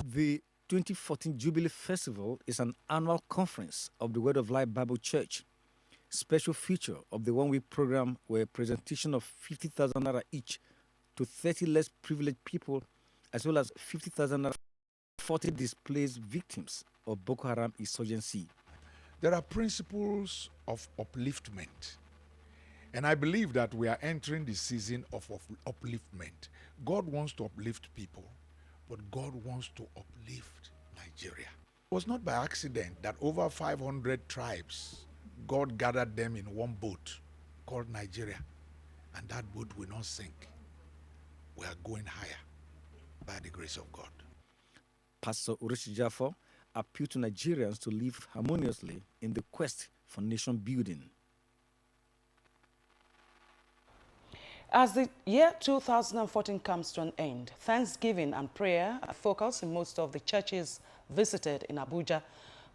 The 2014 Jubilee Festival is an annual conference of the Word of Life Bible Church. Special feature of the one-week program were a presentation of 50,000 naira each to 30 less privileged people, as well as 50,000 naira for 40 displaced victims of Boko Haram insurgency. There are principles of upliftment. And I believe that we are entering the season of upliftment. God wants to uplift people, but God wants to uplift Nigeria. It was not by accident that over 500 tribes, God gathered them in one boat called Nigeria. And that boat will not sink. We are going higher by the grace of God. Pastor Ureshi Jafo appealed to Nigerians to live harmoniously in the quest for nation building. As the year 2014 comes to an end, Thanksgiving and prayer are focused in most of the churches visited in Abuja.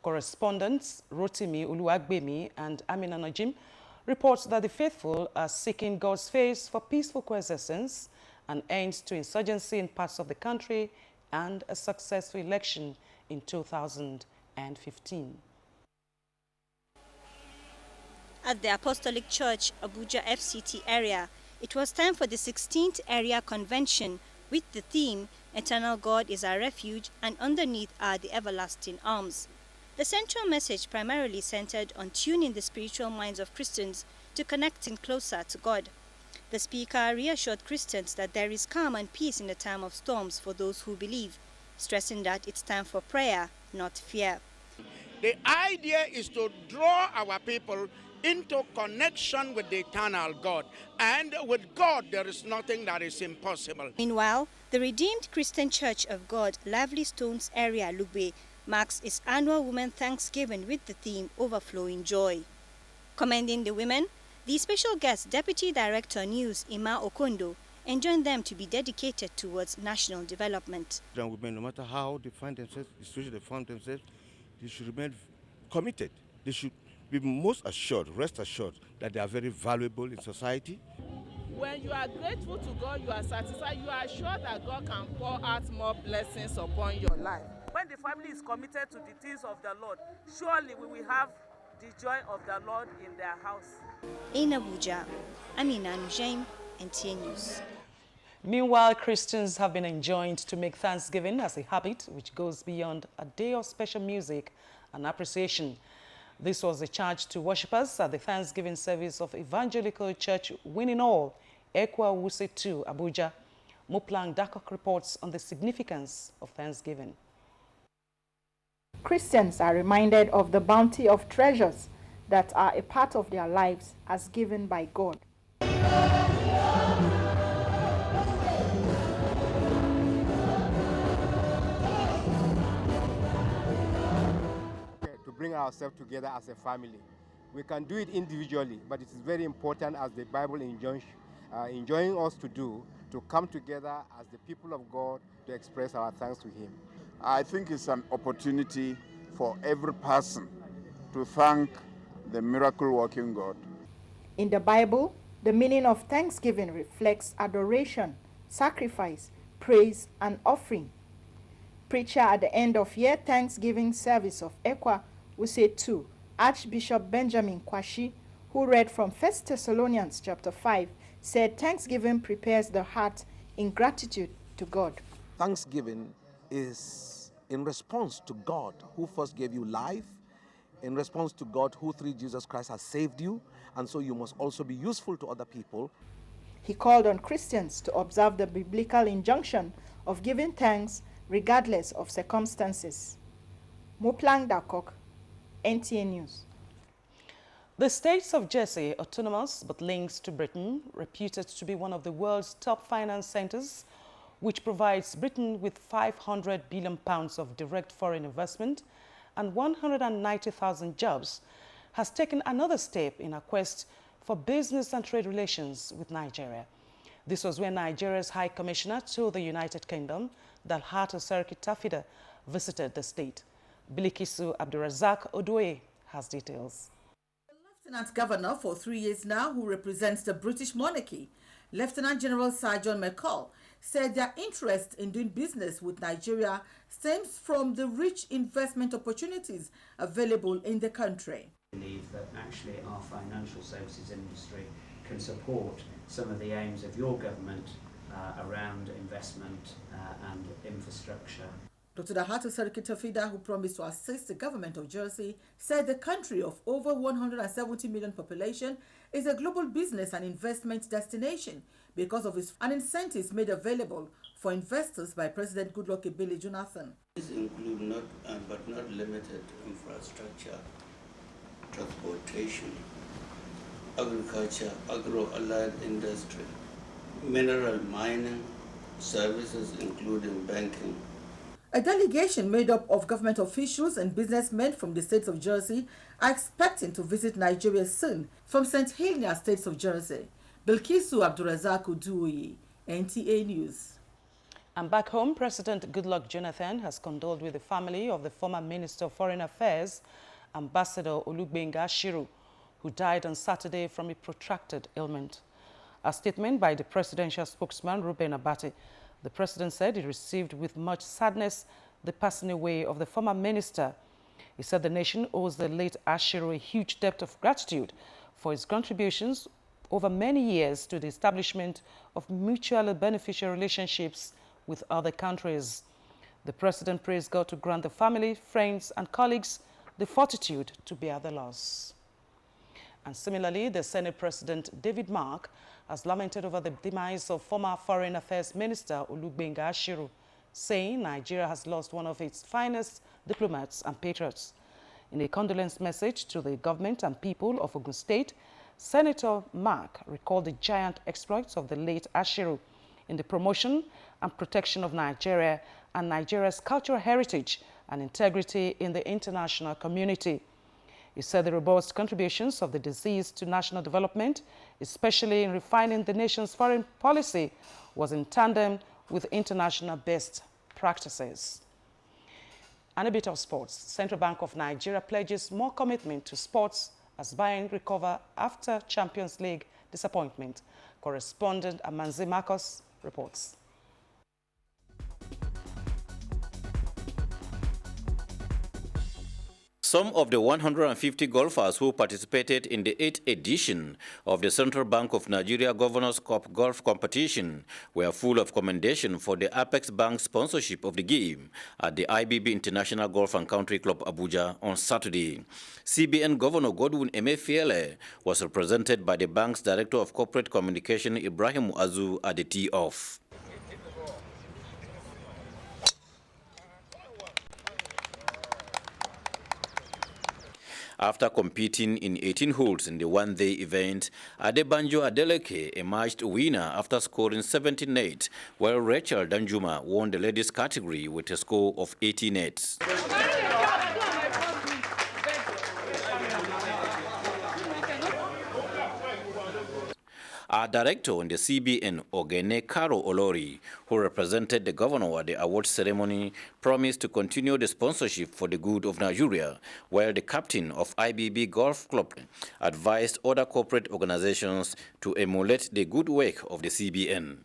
Correspondents Rotimi Uluwagbemi and Amina Najim reports that the faithful are seeking God's face for peaceful coexistence, an end to insurgency in parts of the country, and a successful election in 2015. At the Apostolic Church, Abuja FCT area, it was time for the 16th Area Convention with the theme, Eternal God is our refuge, and underneath are the everlasting arms. The central message primarily centered on tuning the spiritual minds of Christians to connecting closer to God. The speaker reassured Christians that there is calm and peace in the time of storms for those who believe, stressing that it's time for prayer, not fear. The idea is to draw our people into connection with the eternal God. And with God, there is nothing that is impossible. Meanwhile, the Redeemed Christian Church of God, Lively Stones area, Lugbe, marks its annual Women Thanksgiving with the theme, Overflowing Joy. Commending the women, the special guest Deputy Director News, Ima Okondo, enjoined them to be dedicated towards national development. Women, no matter how they find themselves, the situation they find themselves, they should remain committed. They should be most assured, rest assured, that they are very valuable in society. When you are grateful to God, you are satisfied, you are sure that God can pour out more blessings upon your life. When the family is committed to the things of the Lord, surely we will have the joy of the Lord in their house. In Abuja, Amina Nujaim, NTA News. Meanwhile, Christians have been enjoined to make Thanksgiving as a habit which goes beyond a day of special music and appreciation. This was a charge to worshippers at the Thanksgiving service of Evangelical Church Winning All, Ekwa Wuse 2, Abuja. Muplang Dakok reports on the significance of Thanksgiving. Christians are reminded of the bounty of treasures that are a part of their lives as given by God. Bring ourselves together as a family. We can do it individually, but it is very important, as the Bible enjoins us to do, to come together as the people of God to express our thanks to Him. I think it's an opportunity for every person to thank the miracle-working God. In the Bible, the meaning of thanksgiving reflects adoration, sacrifice, praise, and offering. Preacher at the end of year Thanksgiving service of Ekwa Wuse 2, Archbishop Benjamin Kwashi, who read from 1 Thessalonians chapter 5, said thanksgiving prepares the heart in gratitude to God. Thanksgiving is in response to God, who first gave you life, in response to God, who through Jesus Christ has saved you, and so you must also be useful to other people. He called on Christians to observe the biblical injunction of giving thanks regardless of circumstances. Muplang Dakok, NTA News. The states of Jersey, autonomous but linked to Britain, reputed to be one of the world's top finance centers, which provides Britain with £500 billion of direct foreign investment and 190,000 jobs, has taken another step in a quest for business and trade relations with Nigeria. This was when Nigeria's High Commissioner to the United Kingdom, Dalhatu Seriki Tafida, visited the state. Bilikisu Abdurazak Odoe has details. The Lieutenant Governor for 3 years now, who represents the British monarchy, Lieutenant General Sir John McCall, said their interest in doing business with Nigeria stems from the rich investment opportunities available in the country. I believe that actually our financial services industry can support some of the aims of your government around investment and infrastructure. Dr. Dahatu Sariki Tafida, who promised to assist the government of Jersey, said the country of over 170 million population is a global business and investment destination because of its incentives made available for investors by President Goodluck Ebele Jonathan. These include not but not limited infrastructure, transportation, agriculture, agro-allied industry, mineral mining, services including banking. A delegation made up of government officials and businessmen from the states of Jersey are expecting to visit Nigeria soon from St. Helena, states of Jersey. Bilkisu Abdurazak Uduoyi, NTA News. And back home, President Goodluck Jonathan has condoled with the family of the former Minister of Foreign Affairs, Ambassador Olugbenga Shiru, who died on Saturday from a protracted ailment. A statement by the presidential spokesman, Ruben Abati, the president said he received with much sadness the passing away of the former minister. He said the nation owes the late Ashiru a huge debt of gratitude for his contributions over many years to the establishment of mutually beneficial relationships with other countries. The president prays God to grant the family, friends, and colleagues the fortitude to bear the loss. And similarly, the Senate President David Mark has lamented over the demise of former Foreign Affairs Minister Olugbenga Ashiru, saying Nigeria has lost one of its finest diplomats and patriots. In a condolence message to the government and people of Ogun State, Senator Mark recalled the giant exploits of the late Ashiru in the promotion and protection of Nigeria and Nigeria's cultural heritage and integrity in the international community. He said the robust contributions of the deceased to national development, especially in refining the nation's foreign policy, was in tandem with international best practices. And a bit of sports. Central Bank of Nigeria pledges more commitment to sports as buying recover after Champions League disappointment. Correspondent Amanzi Marcos reports. Some of the 150 golfers who participated in the 8th edition of the Central Bank of Nigeria Governors Cup golf competition were full of commendation for the Apex Bank sponsorship of the game at the IBB International Golf and Country Club Abuja on Saturday. CBN Governor Godwin Emefiele was represented by the bank's Director of Corporate Communication Ibrahim Azu at the tee-off. After competing in 18 holes in the one-day event, Adebanjo Adeleke emerged winner after scoring 17-8, while Rachel Danjuma won the ladies category with a score of 18-8. Our director on the CBN, Ogene Karo Olori, who represented the governor at the awards ceremony, promised to continue the sponsorship for the good of Nigeria, while the captain of IBB Golf Club advised other corporate organizations to emulate the good work of the CBN.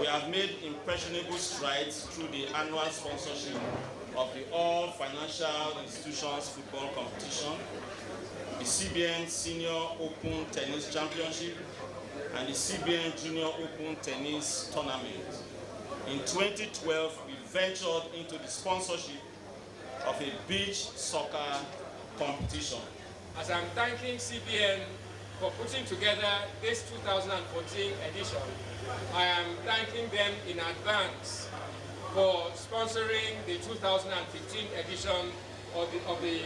We have made impressionable strides through the annual sponsorship of the All Financial Institutions Football Competition, the CBN Senior Open Tennis Championship, and the CBN Junior Open Tennis Tournament. In 2012, we ventured into the sponsorship of a beach soccer competition. As I'm thanking CBN for putting together this 2014 edition, I am thanking them in advance for sponsoring the 2015 edition of the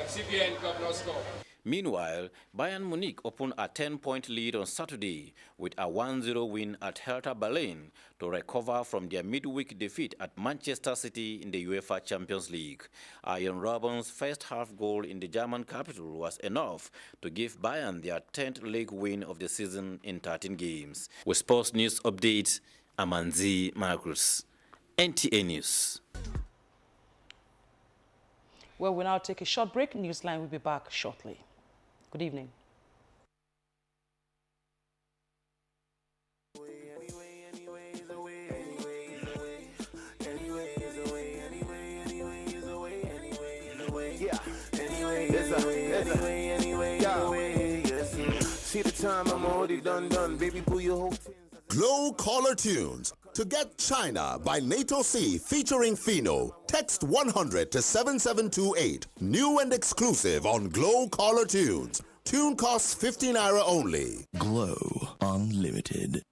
CBN Governors Cup. Meanwhile, Bayern Munich opened a 10-point lead on Saturday with a 1-0 win at Hertha Berlin to recover from their midweek defeat at Manchester City in the UEFA Champions League. Arjen Robben's first-half goal in the German capital was enough to give Bayern their 10th league win of the season in 13 games. With sports news updates, Amanzi Marcus, NTA News. Well, we'll now take a short break. Newsline will be back shortly. Good evening. Yeah. Anyway, anyway, yes. See the time, I'm already done. Baby, pull your whole Glow Caller Tunes. To get China by NATO C featuring Fino, text 100 to 7728. New and exclusive on Glow Caller Tunes. Tune costs 15 naira only. Glow Unlimited.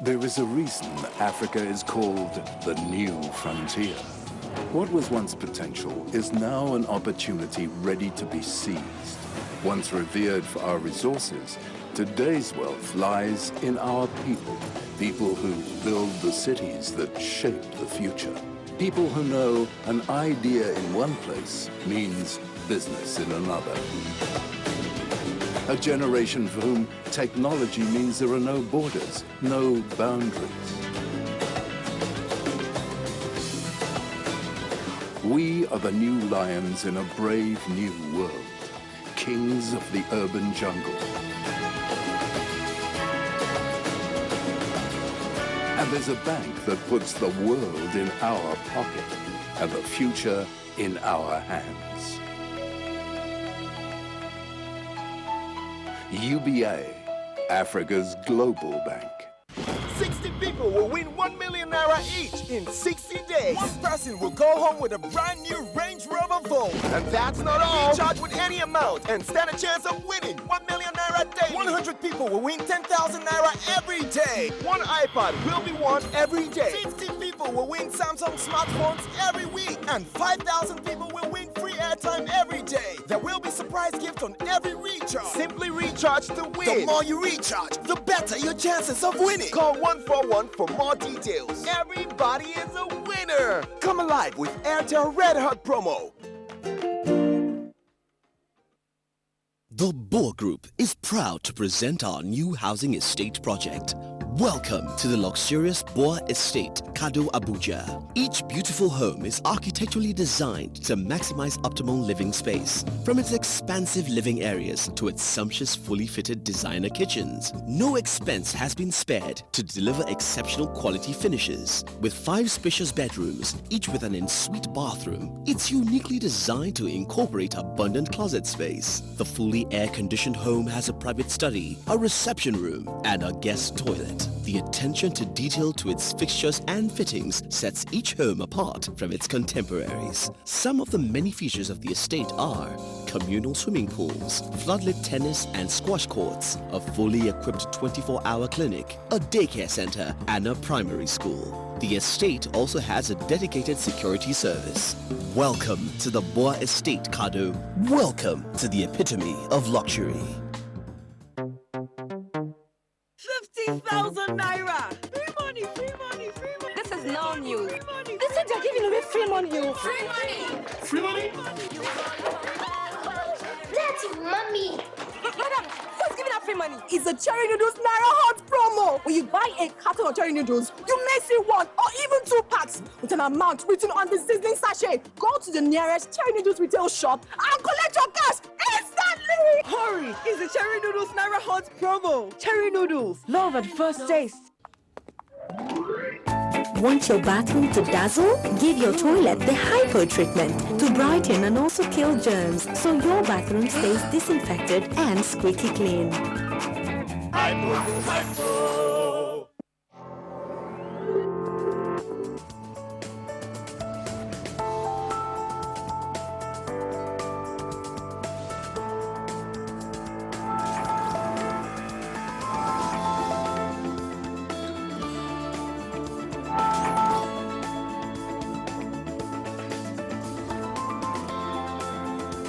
There is a reason Africa is called the new frontier. What was once potential is now an opportunity ready to be seized. Once revered for our resources, today's wealth lies in our people. People who build the cities that shape the future. People who know an idea in one place means business in another. A generation for whom technology means there are no borders, no boundaries. We are the new lions in a brave new world, kings of the urban jungle. And there's a bank that puts the world in our pocket and the future in our hands. UBA, Africa's global bank. 60 people will win 1 million naira each in 60 days. One person will go home with a brand new Range Rover Volt. And that's not all. Recharge with any amount and stand a chance of winning 1 million naira daily. 100 people will win 10,000 naira every day. One iPad will be won every day. 50 people will win Samsung smartphones every week. And 5,000 people will win free airtime every day. There will be surprise gifts on every recharge. Simply recharge to win. The more you recharge, the better your chances of winning. Call 141 for more details. Everybody is a winner. Come alive with Airtel Red Hot promo. The Boer Group is proud to present our new housing estate project. Welcome to the luxurious Boer Estate, Kado Abuja. Each beautiful home is architecturally designed to maximize optimal living space. From its expansive living areas to its sumptuous fully fitted designer kitchens, no expense has been spared to deliver exceptional quality finishes. With 5 spacious bedrooms, each with an ensuite bathroom, it's uniquely designed to incorporate abundant closet space. The fully air-conditioned home has a private study, a reception room, and a guest toilet. The attention to detail to its fixtures and fittings sets each home apart from its contemporaries. Some of the many features of the estate are communal swimming pools, floodlit tennis and squash courts, a fully equipped 24-hour clinic, a daycare center, and a primary school. The estate also has a dedicated security service. Welcome to the Boer Estate, Kado. Welcome to the epitome of luxury. 50,000 naira! Free money, free money, free money! This is now news. They said they're giving away free money. Free money! Free money? That's mommy! Madam, who's giving out free money? It's a Cherry Noodles Naira Hot promo. When you buy a carton of Cherry Noodles, you may see 1 or even 2 packs with an amount written on the sizzling sachet. Go to the nearest Cherry Noodles retail shop and collect your cash instantly! Hurry! It's the Cherry Noodles Naira Hot promo. Cherry Noodles, love at first taste. Want your bathroom to dazzle? Give your toilet the Hypo treatment to brighten and also kill germs, so your bathroom stays disinfected and squeaky clean. Hypo.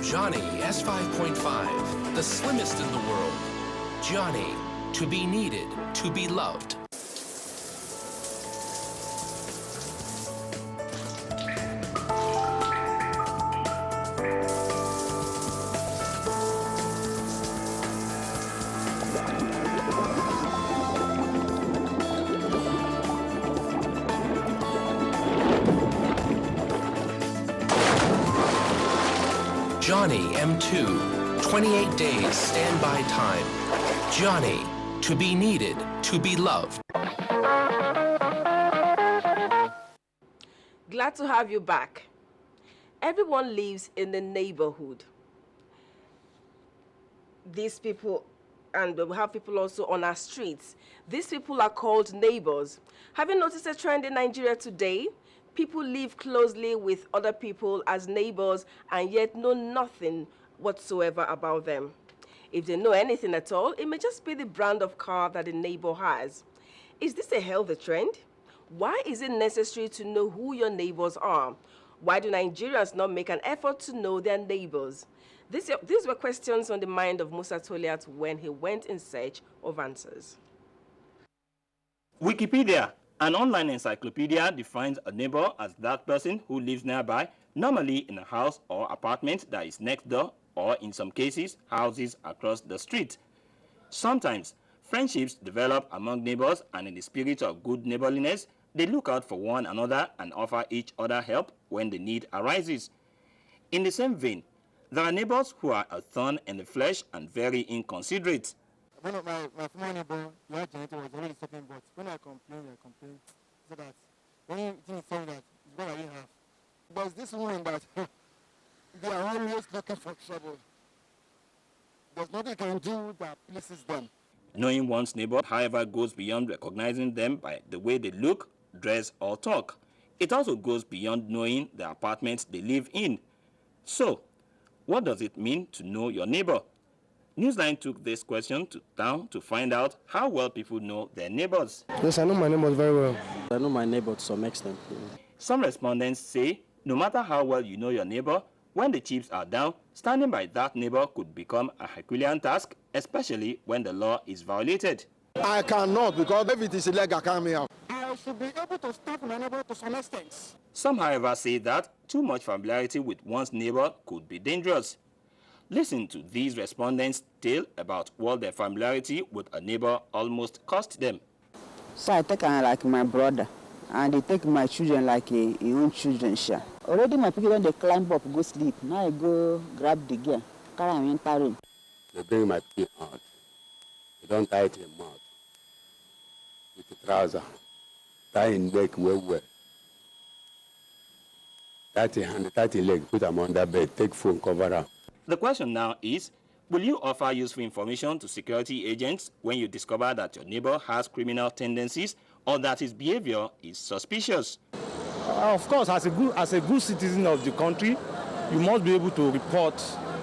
Johnny S5.5, the slimmest in the world. Johnny, to be needed, to be loved. Johnny M2, 28 days standby time. Johnny, to be needed, to be loved. Glad to have you back. Everyone lives in the neighborhood. These people, and we have people also on our streets. These people are called neighbors. Have you noticed a trend in Nigeria today? People live closely with other people as neighbors and yet know nothing whatsoever about them. If they know anything at all, it may just be the brand of car that the neighbor has. Is this a healthy trend? Why is it necessary to know who your neighbors are? Why do Nigerians not make an effort to know their neighbors? These were questions on the mind of Musa Toliat when he went in search of answers. Wikipedia, an online encyclopedia, defines a neighbor as that person who lives nearby, normally in a house or apartment that is next door, or in some cases, houses across the street. Sometimes, friendships develop among neighbors, and in the spirit of good neighborliness, they look out for one another and offer each other help when the need arises. In the same vein, there are neighbors who are a thorn in the flesh and very inconsiderate. One of my former neighbor, the generator was already stopping, but when I complained, so that when you think that it's what I didn't have. There's this woman that they are always looking for trouble. There's nothing you can do that pleases them. Knowing one's neighbor, however, goes beyond recognizing them by the way they look, dress, or talk. It also goes beyond knowing the apartment they live in. So, what does it mean to know your neighbor? NewsLine took this question down to find out how well people know their neighbors. Yes, I know my neighbors very well. I know my neighbor to some extent. Some respondents say, no matter how well you know your neighbor, when the chips are down, standing by that neighbor could become a Herculean task, especially when the law is violated. I cannot, because if it is illegal, I can't help. I should be able to stop my neighbor to some extent. Some, however, say that too much familiarity with one's neighbor could be dangerous. Listen to these respondents' tale about what their familiarity with a neighbor almost cost them. So I take like my brother, and they take my children like a own children share. Already my people, when they climb up, go sleep. Now I go grab the gear, carry them enter room. They bring my people out. They don't tie it in the mouth with the trouser. Tie in neck well. Tie hand, tie leg, put them under bed, take phone, cover up. The question now is, will you offer useful information to security agents when you discover that your neighbor has criminal tendencies or that his behavior is suspicious? Of course, as a good citizen of the country, you must be able to report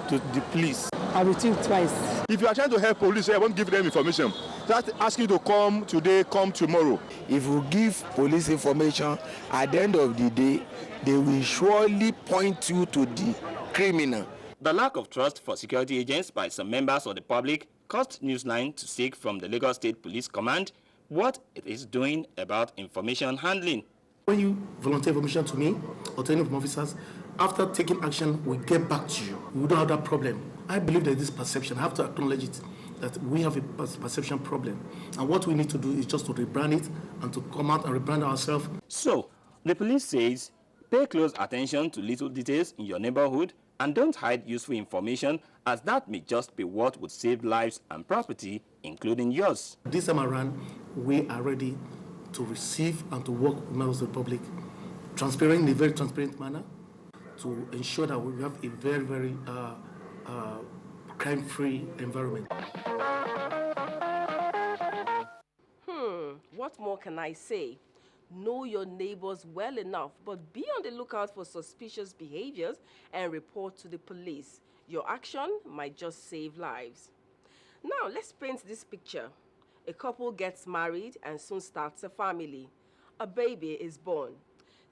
to the police. I will think twice. If you are trying to help police, I won't give them information. Just ask you to come today, come tomorrow. If we give police information, at the end of the day, they will surely point you to the criminal. The lack of trust for security agents by some members of the public caused NewsLine to seek from the Lagos State Police Command what it is doing about information handling. When you volunteer information to me or to any of my officers, after taking action, we get back to you. We don't have that problem. I believe that this perception, I have to acknowledge it, that we have a perception problem. And what we need to do is just to rebrand it and to come out and rebrand ourselves. So, the police says, pay close attention to little details in your neighborhood and don't hide useful information, as that may just be what would save lives and property, including yours. This time around, we are ready to receive and to work with members of the public, transparent in a very transparent manner, to ensure that we have a very, very crime-free environment. What more can I say? Know your neighbors well enough, but be on the lookout for suspicious behaviors and report to the police. Your action might just save lives. Now, let's paint this picture. A couple gets married and soon starts a family. A baby is born.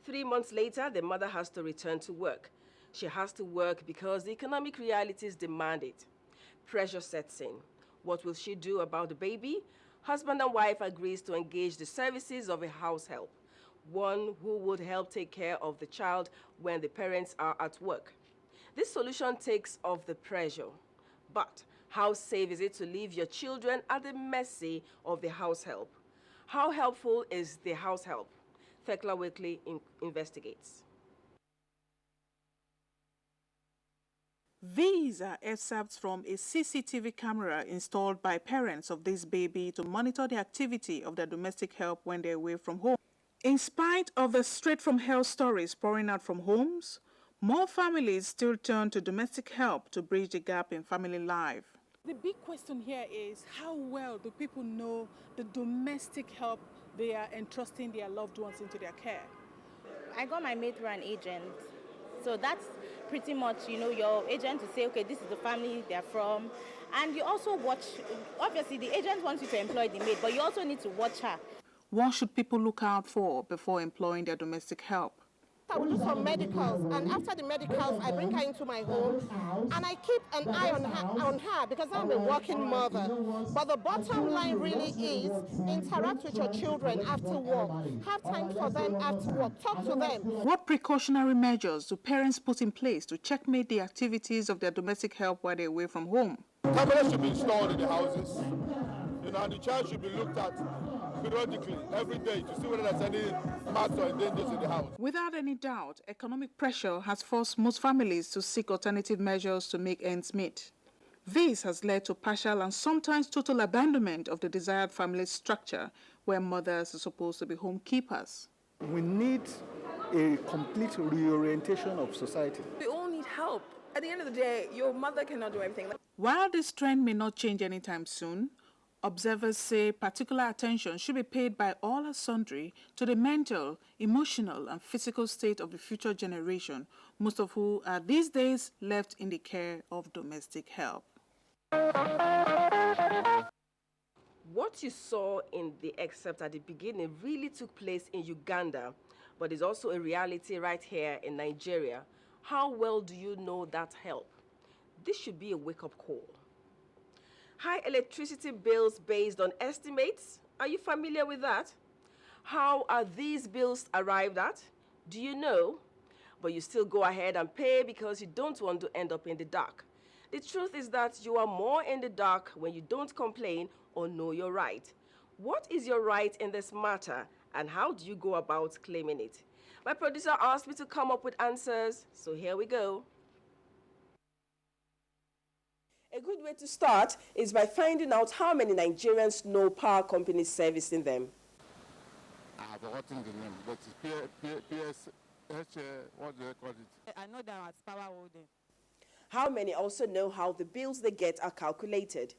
3 months later, the mother has to return to work. She has to work because the economic realities demand it. Pressure sets in. What will she do about the baby? Husband and wife agrees to engage the services of a house help, one who would help take care of the child when the parents are at work. This solution takes off the pressure. But how safe is it to leave your children at the mercy of the house help? How helpful is the house help? Thekla Weekly investigates. These are excerpts from a CCTV camera installed by parents of this baby to monitor the activity of their domestic help when they're away from home. In spite of the straight-from-hell stories pouring out from homes, More families still turn to domestic help to bridge the gap in family life. The big question here is how well do people know the domestic help they are entrusting their loved ones into their care? I got my maid through an agent. So that's pretty much, your agent to say, okay, this is the family they're from. And you also watch, obviously the agent wants you to employ the maid, but you also need to watch her. What should people look out for before employing their domestic help? I will do some medicals, and after the medicals, I bring her into my home, and I keep an eye on her because I'm a working mother. But the bottom line really is interact with your children after work. Have time for them after work. Talk to them. What precautionary measures do parents put in place to checkmate the activities of their domestic help while they're away from home? Cameras should be installed in the houses. And the child should be looked at periodically, every day, to see whether there's any marks or dangers in the house. Without any doubt, economic pressure has forced most families to seek alternative measures to make ends meet. This has led to partial and sometimes total abandonment of the desired family structure where mothers are supposed to be home keepers. We need a complete reorientation of society. We all need help. At the end of the day, your mother cannot do everything. While this trend may not change anytime soon, observers say particular attention should be paid by all and sundry to the mental, emotional, and physical state of the future generation, most of who are these days left in the care of domestic help. What you saw in the excerpt at the beginning really took place in Uganda, but is also a reality right here in Nigeria. How well do you know that help? This should be a wake-up call. High electricity bills based on estimates. Are you familiar with that? How are these bills arrived at? Do you know? But you still go ahead and pay because you don't want to end up in the dark. The truth is that you are more in the dark when you don't complain or know your right. What is your right in this matter, and how do you go about claiming it? My producer asked me to come up with answers, so here we go. A good way to start is by finding out how many Nigerians know power companies servicing them. I've forgotten the name, but it's what do they call it? I know them as power holding. How many also know how the bills they get are calculated?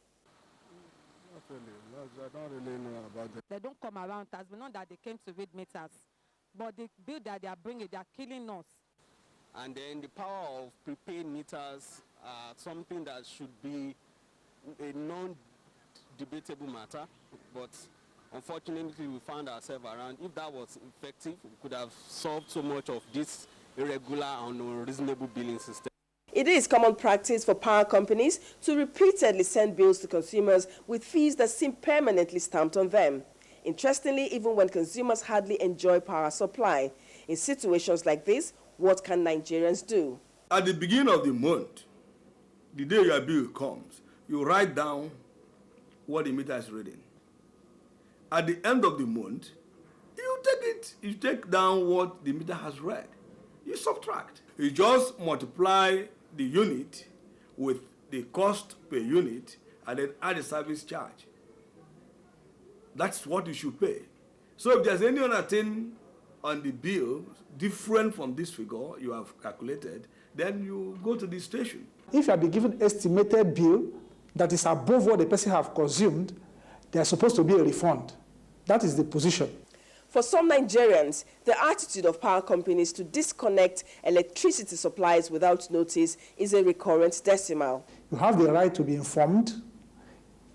Not really. I don't really know about them. They don't come around us. We know that they came to read meters. But the bill that they are bringing, they are killing us. And then the power of prepaid meters are something that should be a non-debatable matter. But unfortunately, we found ourselves around. If that was effective, we could have solved so much of this irregular and unreasonable billing system. It is common practice for power companies to repeatedly send bills to consumers with fees that seem permanently stamped on them. Interestingly, even when consumers hardly enjoy power supply. In situations like this, what can Nigerians do? At the beginning of the month, the day your bill comes, you write down what the meter is reading. At the end of the month, you take down what the meter has read. You subtract. You just multiply the unit with the cost per unit and then add a service charge. That's what you should pay. So if there's any other thing on the bill different from this figure you have calculated, then you go to the station. If you have been given estimated bill that is above what the person have consumed, there's supposed to be a refund. That is the position. For some Nigerians, the attitude of power companies to disconnect electricity supplies without notice is a recurrent decimal. You have the right to be informed.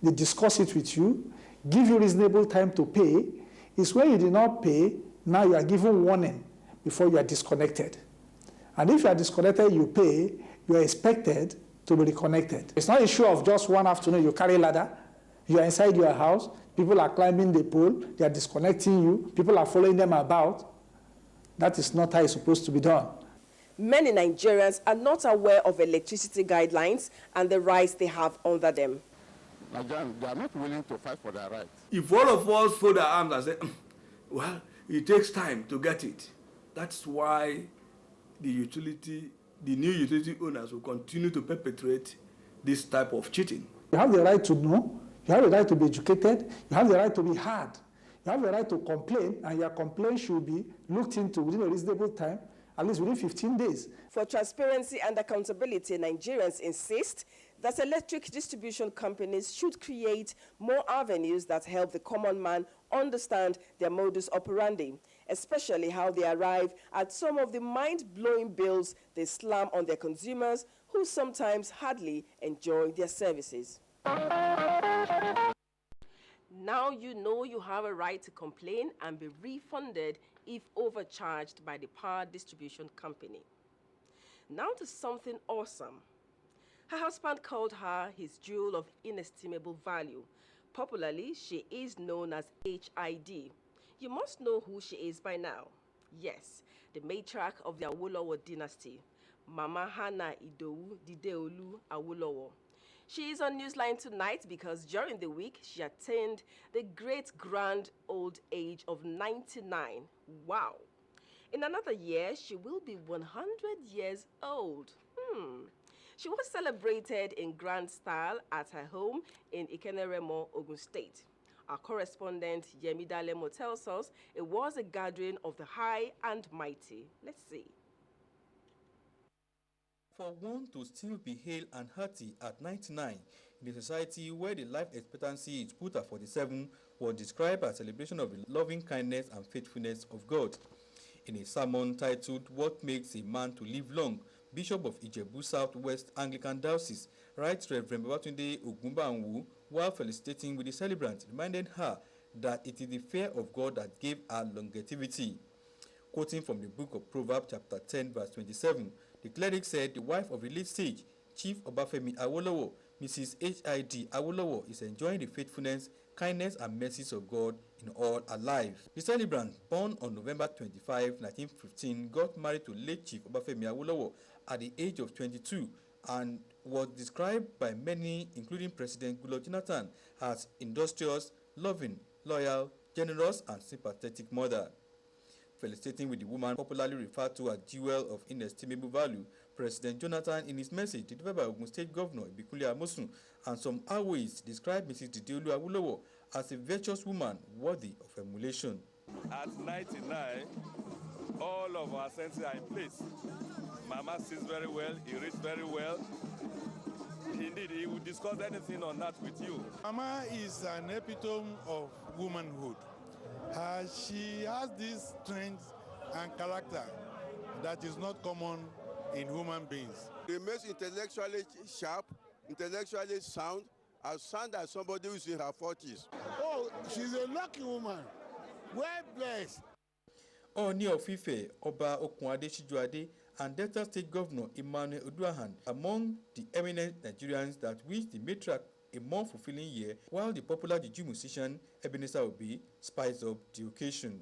They discuss it with you, give you reasonable time to pay. It's when you did not pay, now you are given warning before you are disconnected. And if you are disconnected, you pay, you are expected to be reconnected. It's not an issue of just one afternoon, you carry a ladder, you are inside your house, people are climbing the pole, they are disconnecting you, people are following them about. That is not how it's supposed to be done. Many Nigerians are not aware of electricity guidelines and the rights they have under them. Nigerians, they are not willing to fight for their rights. If all of us fold our arms and say, well, it takes time to get it, that's why the new utility owners will continue to perpetrate this type of cheating. You have the right to know, you have the right to be educated, you have the right to be heard, you have the right to complain, and your complaint should be looked into within a reasonable time, at least within 15 days. For transparency and accountability, Nigerians insist that electric distribution companies should create more avenues that help the common man understand their modus operandi, especially how they arrive at some of the mind-blowing bills they slam on their consumers who sometimes hardly enjoy their services. Now you know you have a right to complain and be refunded if overcharged by the power distribution company. Now to something awesome. Her husband called her his jewel of inestimable value. Popularly, she is known as HID. You must know who she is by now. Yes, the matriarch of the Awolowo dynasty, Mama Hannah Idowu Dideolu Awolowo. She is on Newsline tonight because during the week she attained the great grand old age of 99. Wow! In another year, she will be 100 years old. She was celebrated in grand style at her home in Ikeneremo, Ogun State. Our correspondent Yemi Dalemo tells us it was a gathering of the high and mighty. Let's see. For one to still be hale and hearty at 99 in a society where the life expectancy is put at 47 was described as a celebration of the loving kindness and faithfulness of God. In a sermon titled, "What Makes a Man to Live Long?", Bishop of Ijebu Southwest Anglican Diocese, writes Reverend Babatunde Ogumbanwu, while felicitating with the celebrant, reminded her that it is the fear of God that gave her longevity. Quoting from the book of Proverbs chapter 10 verse 27, the cleric said the wife of the late sage, Chief Obafemi Awolowo, Mrs. H.I.D. Awolowo, is enjoying the faithfulness, kindness and mercies of God in all her life. The celebrant, born on November 25, 1915, got married to late Chief Obafemi Awolowo at the age of 22 and was described by many, including President Goodluck Jonathan, as industrious, loving, loyal, generous and sympathetic mother. Felicitating with the woman popularly referred to as jewel of inestimable value, President Jonathan, in his message delivered by Ogun State Governor Ibikunle Amosun and some Awois, described Mrs. Dideolu Awolowo as a virtuous woman worthy of emulation. At 99, all of our senses are in place. Mama sees very well, he reads very well. Indeed, he will discuss anything on that with you. Mama is an epitome of womanhood. She has this strength and character that is not common in human beings. She makes intellectually sharp, intellectually sound, as sound as somebody who's in her 40s. Oh, she's a lucky woman. Well blessed. Oni of Ife, Oba Okunade Shijuade, and Delta State Governor Emmanuel Oduahan among the eminent Nigerians that wish the matriarch a more fulfilling year, while the popular juju musician Ebenezer Obi spiced up the occasion.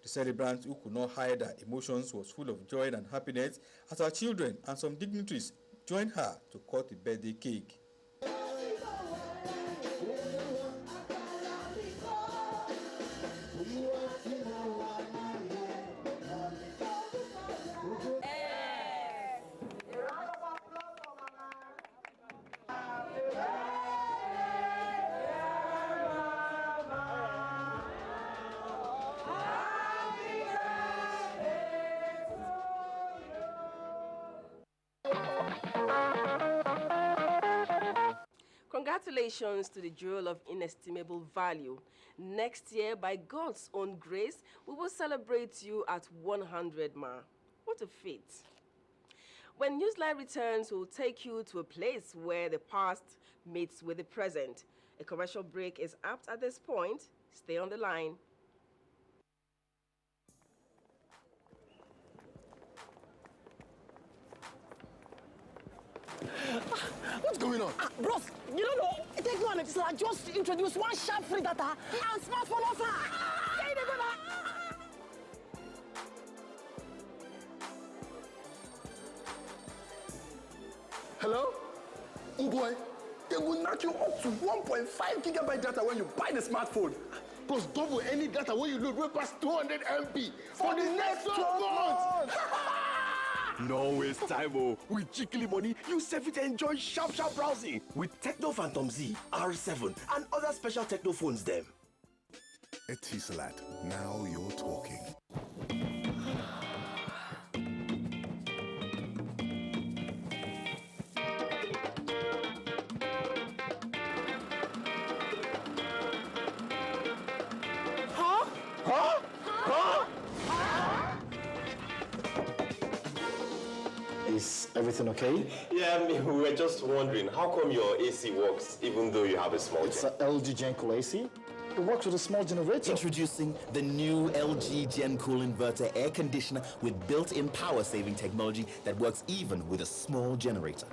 The celebrant, who could not hide her emotions, was full of joy and happiness as her children and some dignitaries joined her to cut the birthday cake. Congratulations to the jewel of inestimable value. Next year, by God's own grace, we will celebrate you at 100, ma. What a feat. When Newsline returns, we'll take you to a place where the past meets with the present. A commercial break is apt at this point. Stay on the line. What's going on? Bros, you don't know. Take you on it. I just introduced one sharp free data and smartphone offer. Say the brother. Hello? Oh boy, they will knock you up to 1.5 gigabyte data when you buy the smartphone. Plus double any data when you load way past 200 MB for the next 12 months. No waste time, oh. With Chikili money, you save it and enjoy sharp browsing with Techno Phantom Z, R7, and other special Techno phones them. Etisalat. Now you're talking. Is everything okay? Yeah, I mean, we were just wondering, how come your AC works even though you have a small It's an LG Gencool AC. It works with a small generator. Introducing the new LG Gencool inverter air conditioner with built-in power-saving technology that works even with a small generator.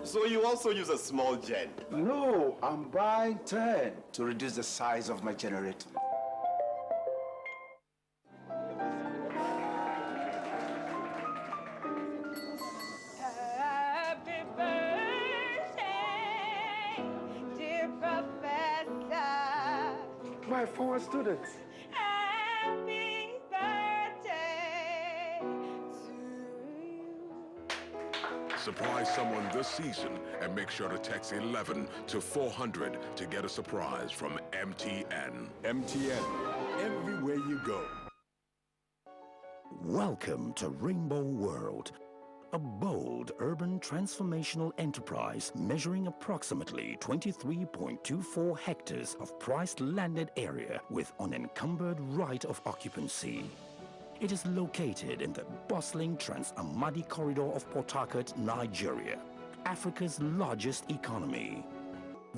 So you also use a small gen? No, I'm buying 10 to reduce the size of my generator. Happy birthday, dear Professor. My former students. Happy birthday Surprise someone this season and make sure to text 11 to 400 to get a surprise from MTN. MTN, everywhere you go. Welcome to Rainbow World, a bold urban transformational enterprise measuring approximately 23.24 hectares of priced landed area with unencumbered right of occupancy. It is located in the bustling Trans-Amadi corridor of Port Harcourt, Nigeria, Africa's largest economy.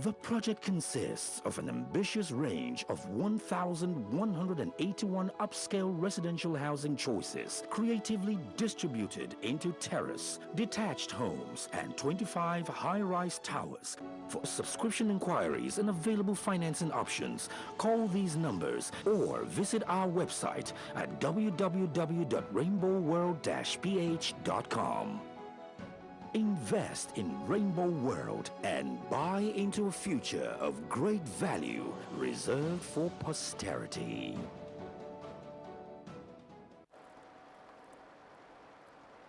The project consists of an ambitious range of 1,181 upscale residential housing choices, creatively distributed into terrace, detached homes, and 25 high-rise towers. For subscription inquiries and available financing options, call these numbers or visit our website at www.rainbowworld-ph.com. Invest in Rainbow World and buy into a future of great value reserved for posterity.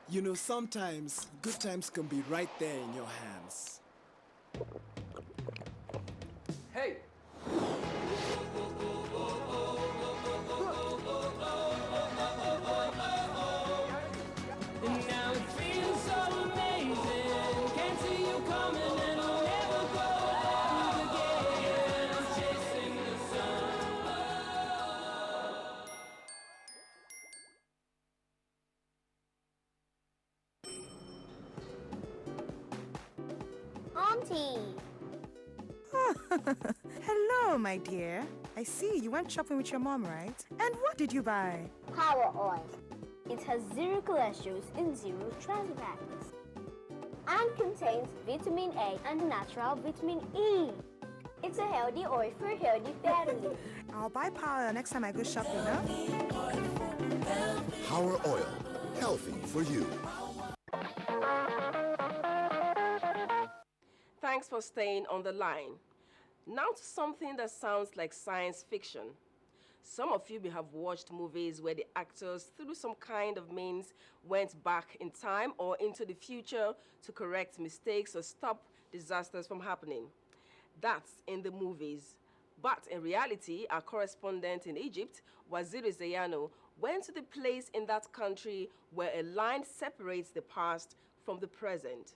You know, sometimes good times can be right there in your hands. Hey! Now it feels so amazing. Can't see you coming and I'll never go again. Chasing the sun. Auntie! Hello, my dear. I see you went shopping with your mom, right? And what did you buy? Power oil. It has 0 cholesterol and 0 trans fats. And contains vitamin A and natural vitamin E. It's a healthy oil for a healthy family. I'll buy power oil next time I go shopping, huh? Power Oil, healthy for you. Thanks for staying on the line. Now to something that sounds like science fiction. Some of you may have watched movies where the actors, through some kind of means, went back in time or into the future to correct mistakes or stop disasters from happening. That's in the movies. But in reality, our correspondent in Egypt, Waziri Zayano, went to the place in that country where a line separates the past from the present.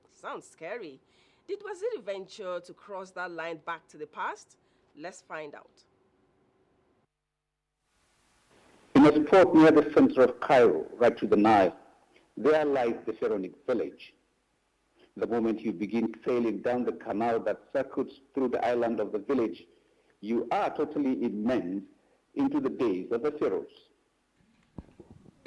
Sounds scary. Did Waziri venture to cross that line back to the past? Let's find out. In a spot near the center of Cairo, right to the Nile, there lies the Pharaonic village. The moment you begin sailing down the canal that circuits through the island of the village, you are totally immersed into the days of the pharaohs.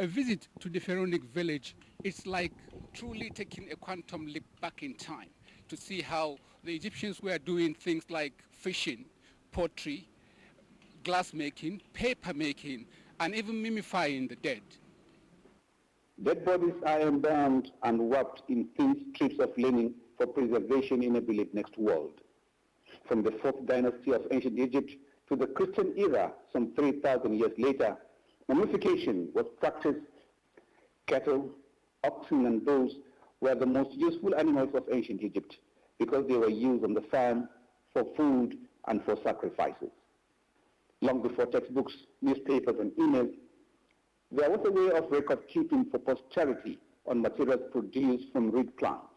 A visit to the Pharaonic village is like truly taking a quantum leap back in time to see how the Egyptians were doing things like fishing, pottery, glass making, paper making, and even mumifying the dead. Dead bodies are embalmed and wrapped in thin strips of linen for preservation in a believed next world. From the 4th dynasty of ancient Egypt to the Christian era, some 3,000 years later, mummification was practiced. Cattle, oxen, and bulls were the most useful animals of ancient Egypt because they were used on the farm, for food, and for sacrifices. Long before textbooks, newspapers, and emails, there was a way of record keeping for posterity on materials produced from reed plants.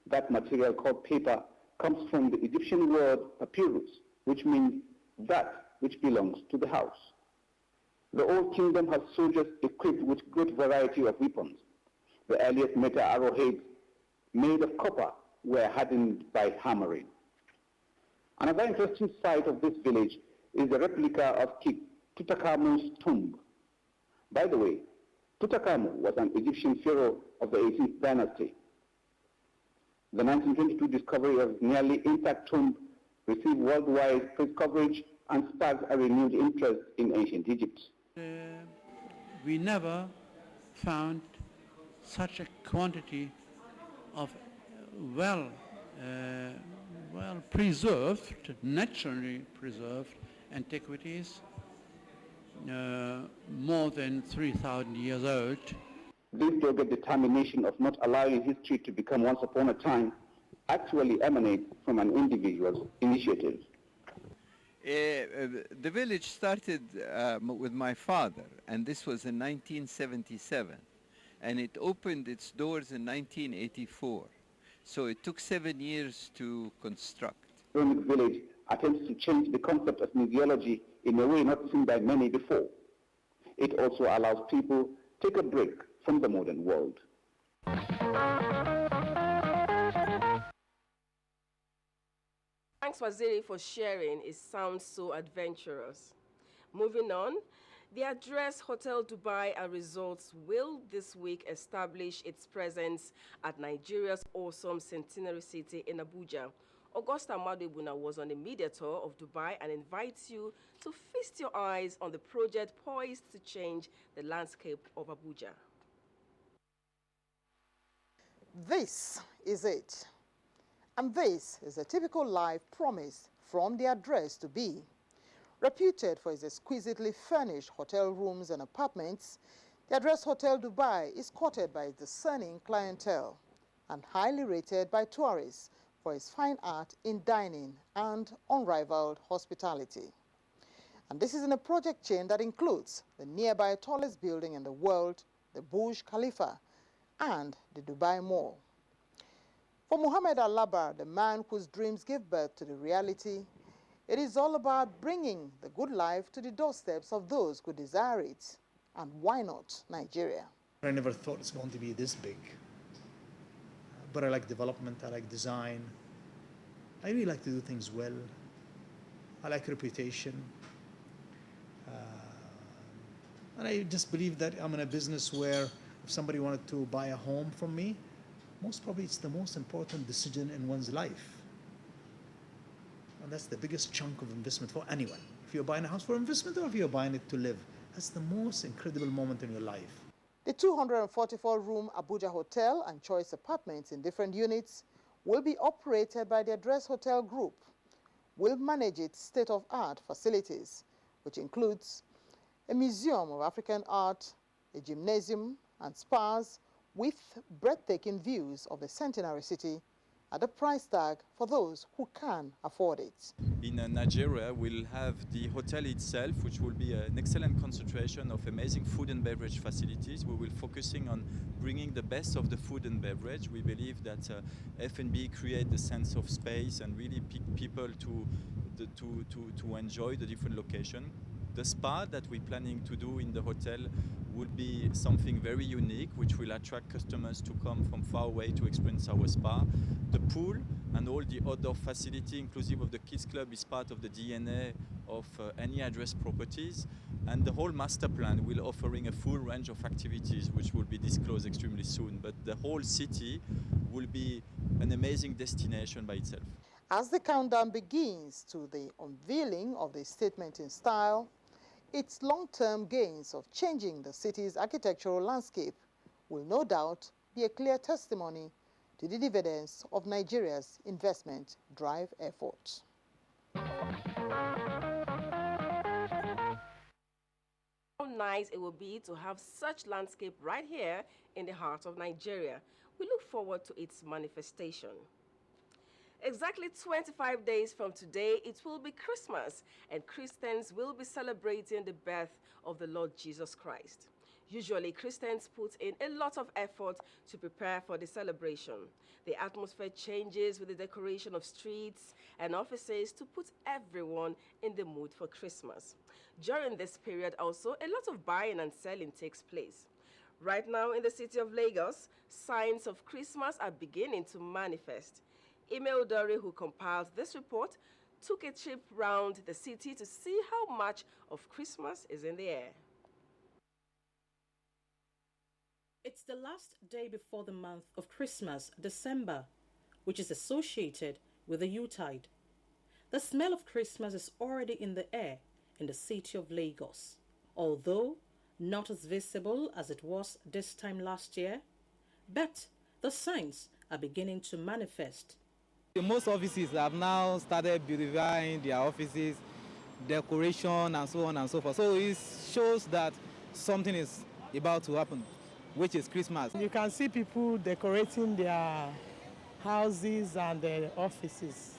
That material called paper comes from the Egyptian word papyrus, which means that which belongs to the house. The Old Kingdom has soldiers equipped with great variety of weapons. The earliest metal arrowheads made of copper were hardened by hammering. Another interesting site of this village is the replica of King Tutankhamun's tomb. By the way, Tutankhamun was an Egyptian pharaoh of the 18th dynasty. The 1922 discovery of his nearly intact tomb received worldwide press coverage and sparked a renewed interest in ancient Egypt. We never found such a quantity of well preserved, naturally preserved antiquities, more than 3,000 years old. This dogged determination of not allowing history to become once upon a time actually emanates from an individual's initiative. The village started with my father, and this was in 1977, and it opened its doors in 1984. So it took 7 years to construct. Islamic village attempts to change the concept of museology in a way not seen by many before. It also allows people to take a break from the modern world. Thanks, Waziri, for sharing. It sounds so adventurous. Moving on, the Address Hotel Dubai and Resorts will this week establish its presence at Nigeria's awesome centenary city in Abuja. Augusta Madebuna was on a media tour of Dubai and invites you to feast your eyes on the project poised to change the landscape of Abuja. This is it. And this is a typical life promise from the Address to be. Reputed for its exquisitely furnished hotel rooms and apartments, the Address Hotel Dubai is courted by its discerning clientele and highly rated by tourists for its fine art in dining and unrivaled hospitality. And this is in a project chain that includes the nearby tallest building in the world, the Burj Khalifa, and the Dubai Mall. For Mohammed Al-Labar, the man whose dreams give birth to the reality, it is all about bringing the good life to the doorsteps of those who desire it. And why not Nigeria? I never thought it's going to be this big. But I like development, I like design. I really like to do things well. I like reputation. And I just believe that I'm in a business where if somebody wanted to buy a home from me, most probably it's the most important decision in one's life. And that's the biggest chunk of investment for anyone. If you're buying a house for investment or if you're buying it to live, that's the most incredible moment in your life. The 244-room Abuja Hotel and Choice Apartments in different units will be operated by the Address Hotel Group, will manage its state-of-art facilities, which includes a museum of African art, a gymnasium and spas with breathtaking views of the centenary city at a price tag for those who can afford it. In Nigeria, we'll have the hotel itself, which will be an excellent concentration of amazing food and beverage facilities. We will be focusing on bringing the best of the food and beverage. We believe that F&B create the sense of space and really pick people to enjoy the different location. The spa that we're planning to do in the hotel will be something very unique, which will attract customers to come from far away to experience our spa. The pool and all the outdoor facility, inclusive of the kids club, is part of the DNA of any Address properties. And the whole master plan will offering a full range of activities, which will be disclosed extremely soon. But the whole city will be an amazing destination by itself. As the countdown begins to the unveiling of the statement in style, its long-term gains of changing the city's architectural landscape will no doubt be a clear testimony to the dividends of Nigeria's investment drive efforts. How nice it will be to have such landscape right here in the heart of Nigeria. We look forward to its manifestation. Exactly 25 days from today, it will be Christmas, and Christians will be celebrating the birth of the Lord Jesus Christ. Usually, Christians put in a lot of effort to prepare for the celebration. The atmosphere changes with the decoration of streets and offices to put everyone in the mood for Christmas. During this period also, a lot of buying and selling takes place. Right now in the city of Lagos, signs of Christmas are beginning to manifest. Ime Odori, who compiled this report, took a trip round the city to see how much of Christmas is in the air. It's the last day before the month of Christmas, December, which is associated with the Yuletide. The smell of Christmas is already in the air in the city of Lagos, although not as visible as it was this time last year, but the signs are beginning to manifest. Most offices have now started beautifying their offices, decoration and so on and so forth. So it shows that something is about to happen, which is Christmas. You can see people decorating their houses and their offices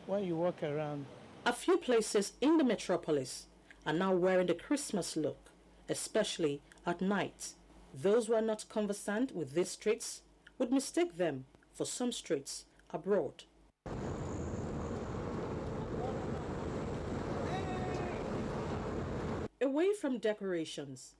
when you walk around. A few places in the metropolis are now wearing the Christmas look, especially at night. Those who are not conversant with these streets would mistake them for some streets abroad. Away from decorations,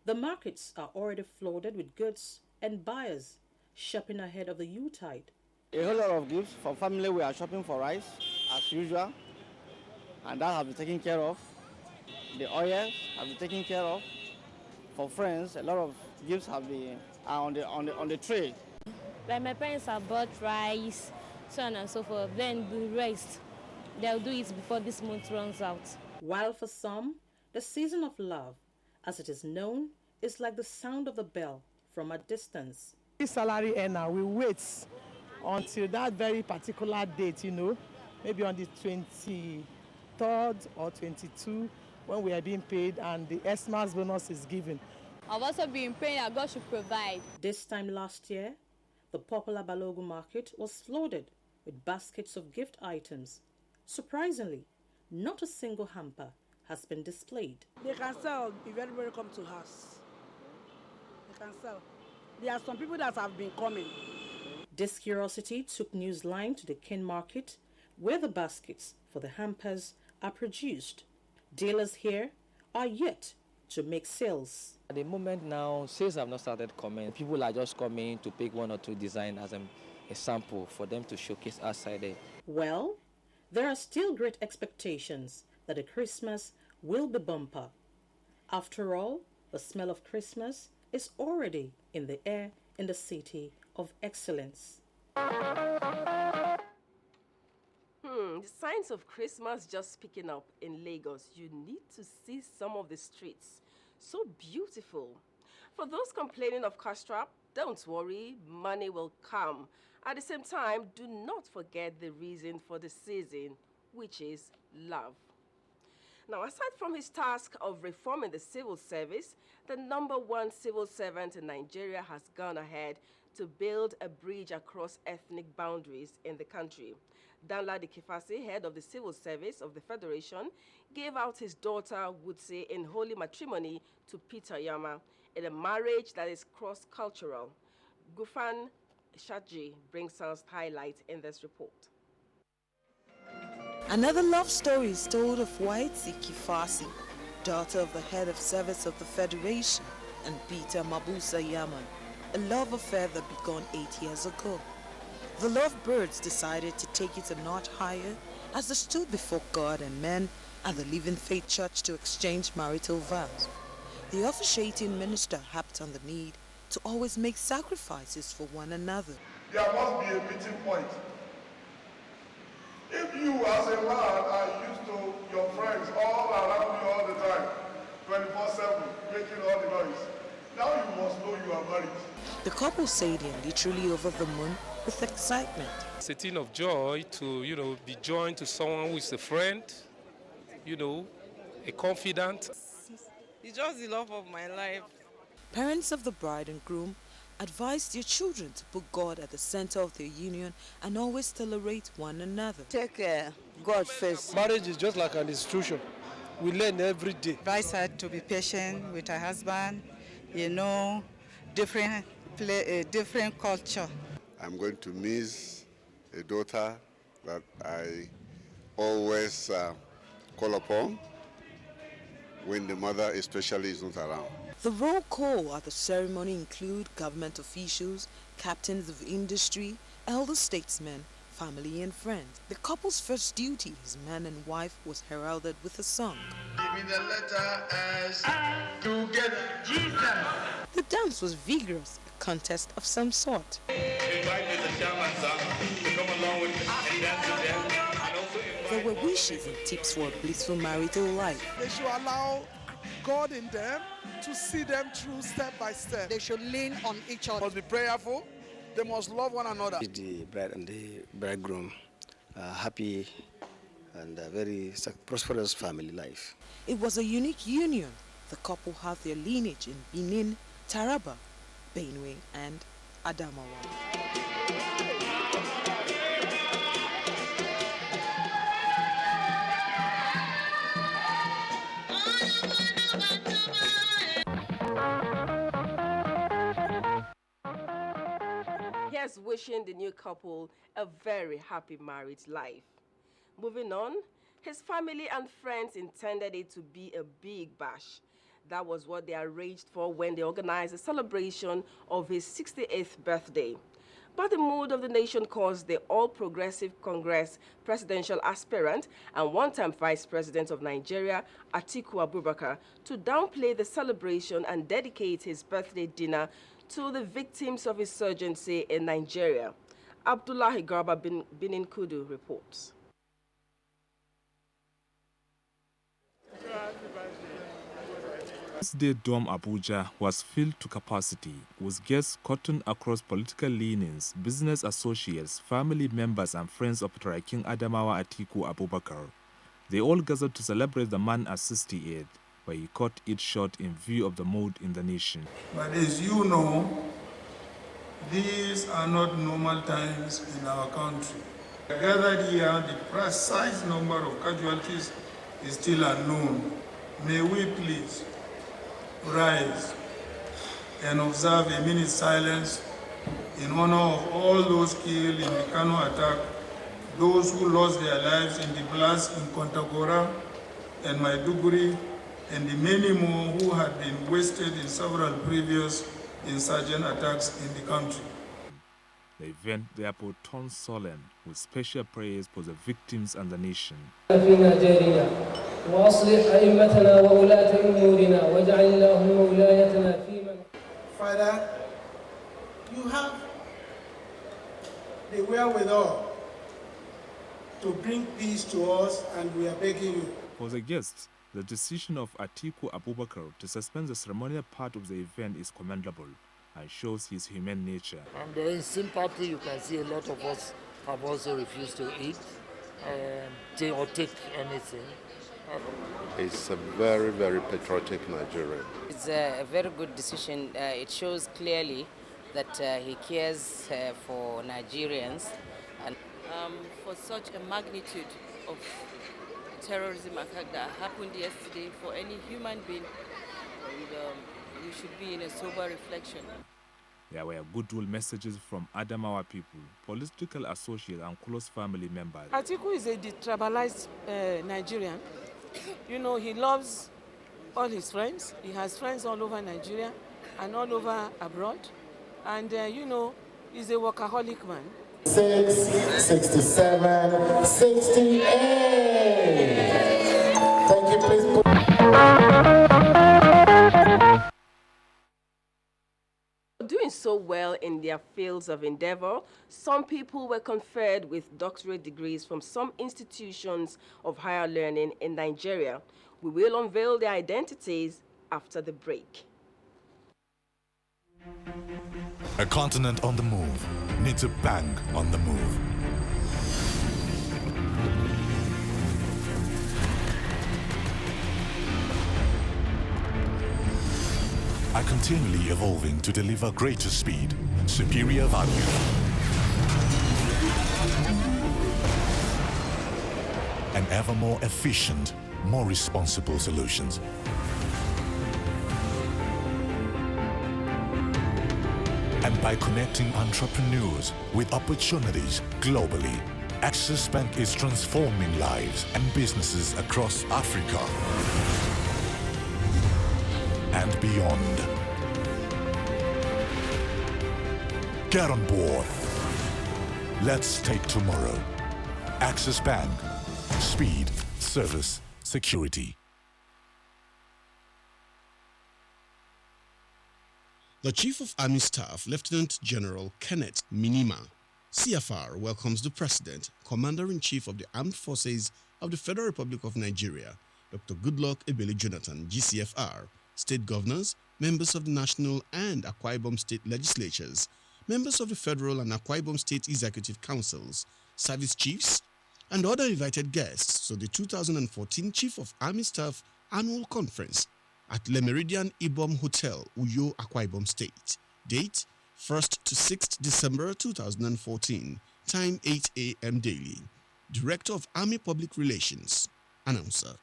the markets are already flooded with goods and buyers shopping ahead of the Yuletide. A whole lot of gifts. For family, we are shopping for rice, as usual, and that has been taken care of. The oils have been taken care of. For friends, a lot of gifts have been on the tray. Like my parents have bought rice, so on and so forth. Then the rest, they'll do it before this month runs out. While for some, the season of love, as it is known, is like the sound of the bell from a distance. This salary earner will wait until that very particular date, maybe on the 23rd or 22, when we are being paid and the Xmas bonus is given. I've also been praying that God should provide. This time last year, the popular Balogun market was flooded with baskets of gift items. Surprisingly, not a single hamper has been displayed. They can sell if everybody come to us. They can sell. There are some people that have been coming. This curiosity took NewsLine to the King Market, where the baskets for the hampers are produced. Dealers here are yet to make sales. At the moment now, sales have not started coming. People are just coming to pick one or two designs as a sample for them to showcase outside there. Well, there are still great expectations that the Christmas will be bumper. After all, the smell of Christmas is already in the air in the city of excellence. The signs of Christmas just picking up in Lagos. You need to see some of the streets. So beautiful. For those complaining of cash trap, don't worry, money will come. At the same time, do not forget the reason for the season, which is love. Now, aside from his task of reforming the civil service, the #1 civil servant in Nigeria has gone ahead to build a bridge across ethnic boundaries in the country. Danladi Kifasi, head of the civil service of the Federation, gave out his daughter, Wutse, in holy matrimony to Peter Yama in a marriage that is cross-cultural. Gufan Shaji brings us highlights in this report. Another love story is told of Waitsi Kifasi, daughter of the head of service of the Federation, and Peter Mabusa Yaman, a love affair that began 8 years ago. The lovebirds decided to take it a notch higher as they stood before God and men at the Living Faith Church to exchange marital vows. The officiating minister harped on the need to always make sacrifices for one another. There must be a meeting point. If you as a man are used to your friends all around you all the time, 24/7, making all the noise, now you must know you are married. The couple said in literally over the moon with excitement. It's a thing of joy to, be joined to someone who is a friend, a confidant. It's just the love of my life. Parents of the bride and groom advised their children to put God at the center of their union and always tolerate one another. Take God first. Marriage is just like an institution. We learn every day. Advise her to be patient with her husband, different culture. I'm going to miss a daughter that I always call upon when the mother especially is not around. The roll call at the ceremony include government officials, captains of industry, elder statesmen, family and friends. The couple's first duty as man and wife was heralded with a song. Give me the letter S together, Jesus. The dance was vigorous, a contest of some sort. Invite Mr. Shaman to come along with and dance with them. There were wishes and tips for a blissful marital life. They should allow God in them to see them through step by step. They should lean on each other. They must be prayerful. They must love one another. The bride and the bridegroom happy and a very prosperous family life. It was a unique union. The couple had their lineage in Benin, Taraba, Benue, and Adamawa. Here's wishing the new couple a very happy married life. Moving on, his family and friends intended it to be a big bash. That was what they arranged for when they organized a celebration of his 68th birthday. But the mood of the nation caused the All Progressive Congress presidential aspirant and one-time vice president of Nigeria, Atiku Abubakar, to downplay the celebration and dedicate his birthday dinner to the victims of insurgency in Nigeria. Abdullahi Garba Binin Kudu reports. This day Dome Abuja was filled to capacity, with guests cutting across political leanings, business associates, family members and friends of King Adamawa Atiku Abubakar. They all gathered to celebrate the man at 68, where he cut it short in view of the mood in the nation. But as you know, these are not normal times in our country. Gathered here, the precise number of casualties is still unknown. May we please rise and observe a minute's silence in honor of all those killed in the Kano attack, those who lost their lives in the blasts in Kontagora and Maiduguri, and the many more who had been wasted in several previous insurgent attacks in the country. The event therefore turned solemn with special prayers for the victims and the nation. Father, you have the wherewithal to bring peace to us, and we are begging you. For the guests, the decision of Atiku Abubakar to suspend the ceremonial part of the event is commendable and shows his humane nature. And in sympathy, you can see a lot of us have also refused to eat or take anything. It's a very, very patriotic Nigerian. It's a very good decision. It shows clearly that he cares for Nigerians. And for such a magnitude of terrorism attack that happened yesterday, for any human being, we should be in a sober reflection. There were goodwill messages from Adamawa people, political associates and close family members. Atiku is a detribalized Nigerian. You know, he loves all his friends. He has friends all over Nigeria and all over abroad. And, you know, he's a workaholic man. 6, 67, 68. Thank you, please. Doing so well in their fields of endeavor, some people were conferred with doctorate degrees from some institutions of higher learning in Nigeria. We will unveil their identities after the break. A continent on the move needs a bank on the move. are continually evolving to deliver greater speed, superior value, and ever more efficient, more responsible solutions. And by connecting entrepreneurs with opportunities globally, Axis Bank is transforming lives and businesses across Africa and beyond. Get on board. Let's take tomorrow. Axis Bank. Speed, service, security. The Chief of Army Staff, Lieutenant General Kenneth Minima, CFR, welcomes the President, Commander-in-Chief of the Armed Forces of the Federal Republic of Nigeria, Dr. Goodluck Ebele Jonathan, GCFR, state governors, members of the National and Akwa Ibom State legislatures, members of the Federal and Akwa Ibom State Executive Councils, service chiefs, and other invited guests to the 2014 Chief of Army Staff Annual Conference at Le Meridian Ibom Hotel, Uyo, Akwa Ibom State. Date, 1st to 6th December 2014. Time 8 a.m. daily. Director of Army Public Relations. Announcer.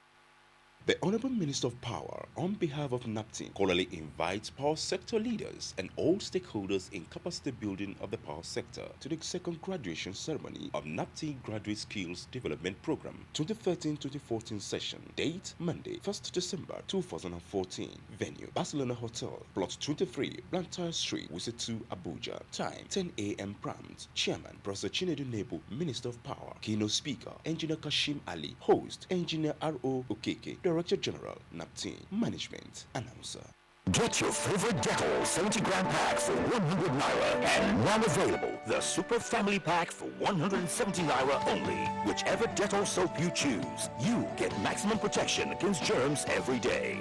The Honorable Minister of Power, on behalf of NAPTIN, cordially invites power sector leaders and all stakeholders in capacity building of the power sector to the second graduation ceremony of NAPTIN Graduate Skills Development Program 2013-2014 session. Date, Monday, 1st December 2014. Venue, Barcelona Hotel, Plot 23, Blantyre Street, Wuse 2, Abuja. Time, 10 a.m. prompt. Chairman, Professor Chinedu Nebu, Minister of Power. Keynote Speaker, Engineer Kashim Ali. Host, Engineer R.O. Okeke, Director General, NAPTIN. Management. Announcer. Get your favorite Dettol 70-gram pack for 100 Naira and now available the Super Family Pack for 170 Naira only. Whichever Dettol soap you choose, you get maximum protection against germs every day.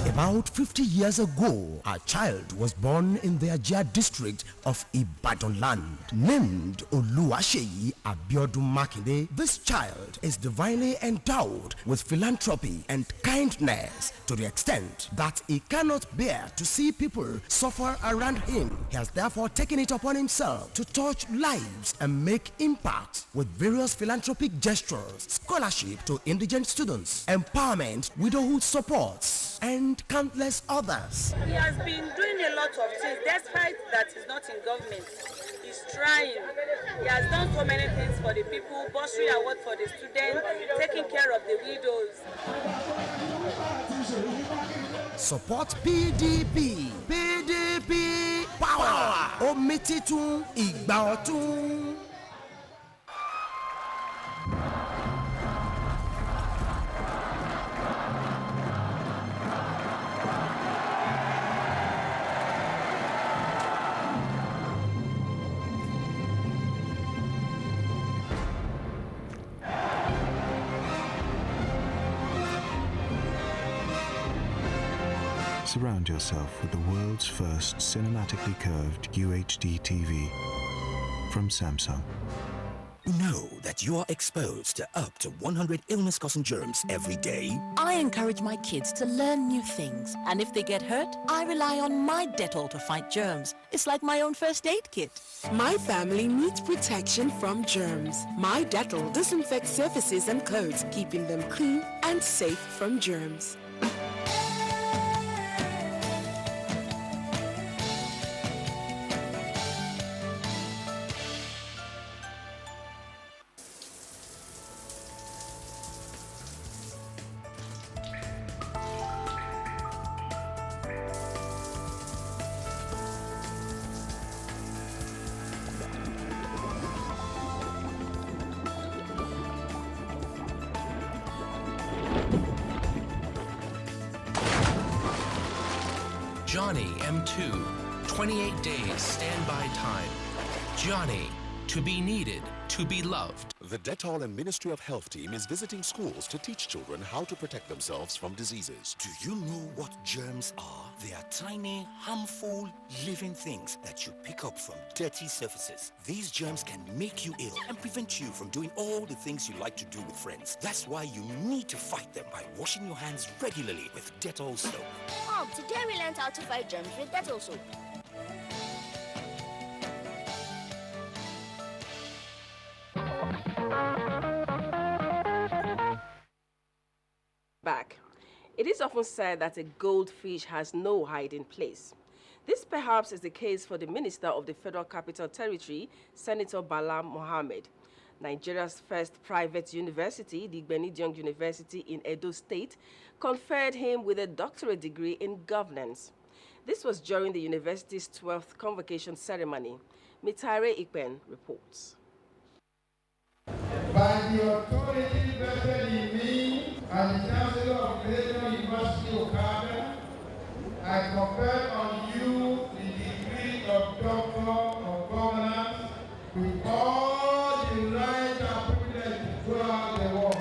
About 50 years ago, a child was born in the Ajah district of Ibadan land, named Oluwaseyi Abiodun Makinde. This child is divinely endowed with philanthropy and kindness to the extent that he cannot bear to see people suffer around him. He has therefore taken it upon himself to touch lives and make impact with various philanthropic gestures, scholarship to indigent students, empowerment, widowhood supports, and countless others. He has been doing a lot of things despite that he's not in government. He's trying. He has done so many things for the people, bursary award for the students, taking care of the widows. Support PDP. PDP power. Omititun Igbaotun. Surround yourself with the world's first cinematically curved UHD TV from Samsung. Know that you are exposed to up to 100 illness-causing germs every day. I encourage my kids to learn new things, and if they get hurt, I rely on my Dettol to fight germs. It's like my own first aid kit. My family needs protection from germs. My Dettol disinfects surfaces and clothes, keeping them clean and safe from germs. Johnny M2, 28 days standby time. Johnny, to be needed to be loved. The Dettol and Ministry of Health team is visiting schools to teach children how to protect themselves from diseases. Do you know what germs are? They are tiny, harmful, living things that you pick up from dirty surfaces. These germs can make you ill and prevent you from doing all the things you like to do with friends. That's why you need to fight them by washing your hands regularly with Dettol soap. Mom, today we learned how to fight germs with Dettol soap. Back. It is often said that a goldfish has no hiding place. This perhaps is the case for the Minister of the Federal Capital Territory, Senator Bala Mohammed. Nigeria's first private university, the Igbenidion University in Edo State, conferred him with a doctorate degree in governance. This was during the university's 12th convocation ceremony. Mitare Ikpen reports. By the authority vested in me and the Chancellor of Federal University of Ghana, I confer on you the degree of Doctor of Governance with all the rights and privileges throughout the world.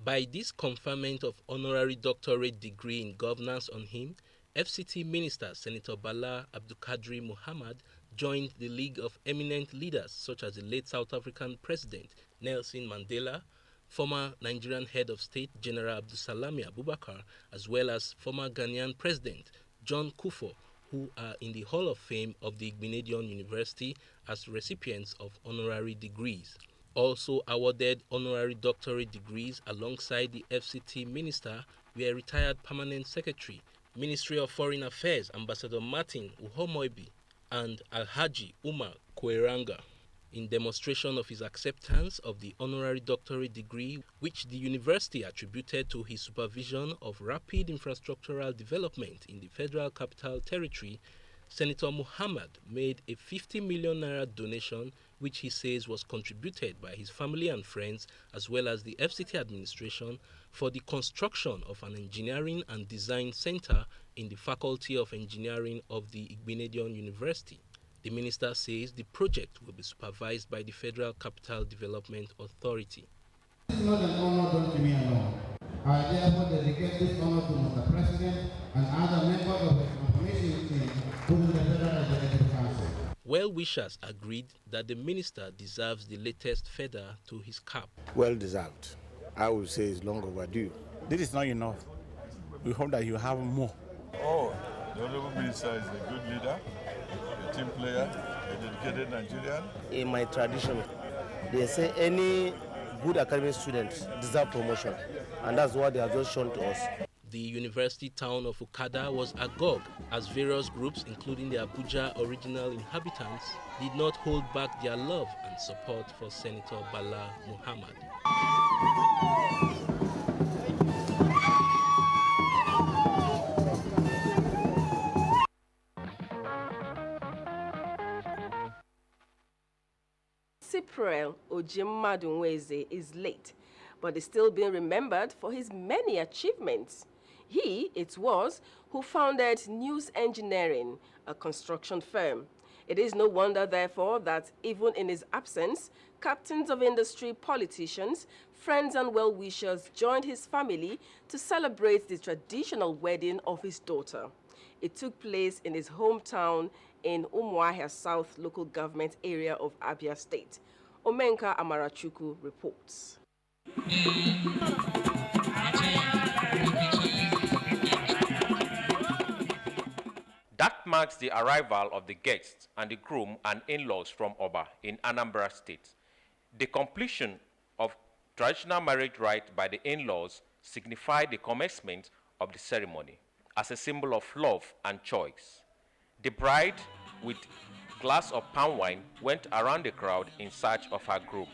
By this conferment of honorary doctorate degree in governance on him, FCT Minister Senator Bala Abdulkadri Muhammad joined the league of eminent leaders such as the late South African President Nelson Mandela, former Nigerian head of state General Abdulsalami Abubakar, as well as former Ghanaian President John Kufuor, who are in the Hall of Fame of the Igbenidion University as recipients of honorary degrees. Also awarded honorary doctorate degrees alongside the FCT minister were retired Permanent Secretary, Ministry of Foreign Affairs Ambassador Martin Uhomoibi and Alhaji Umar Kweranga. In demonstration of his acceptance of the honorary doctorate degree, which the university attributed to his supervision of rapid infrastructural development in the Federal Capital Territory, Senator Muhammad made a 50 million naira donation, which he says was contributed by his family and friends as well as the FCT administration for the construction of an engineering and design center in the Faculty of Engineering of the Igbenidion University. The minister says the project will be supervised by the Federal Capital Development Authority. This is not an honor done to me alone. I therefore dedicate this honor to Mr. President and other members of the confirmation team within the Federal Executive Council. Well-wishers agreed that the minister deserves the latest feather to his cap. Well deserved. I would say it's long overdue. This is not enough. We hope that you have more. Oh, the Honorable Minister is a good leader, a team player, a dedicated Nigerian. In my tradition, they say any good academic student deserves promotion, and that's what they have just shown to us. The university town of Okada was agog as various groups, including the Abuja original inhabitants, did not hold back their love and support for Senator Bala Muhammad. Cypriel Ojimmadunweze is late, but is still being remembered for his many achievements. He, it was, who founded News Engineering, a construction firm. It is no wonder, therefore, that even in his absence, captains of industry, politicians, friends and well-wishers joined his family to celebrate the traditional wedding of his daughter. It took place in his hometown in Umuahia South local government area of Abia State. Omenka Amarachuku reports. That marks the arrival of the guests and the groom and in-laws from Oba in Anambra State. The completion of traditional marriage rite by the in-laws signified the commencement of the ceremony as a symbol of love and choice. The bride, with a glass of palm wine, went around the crowd in search of her groom.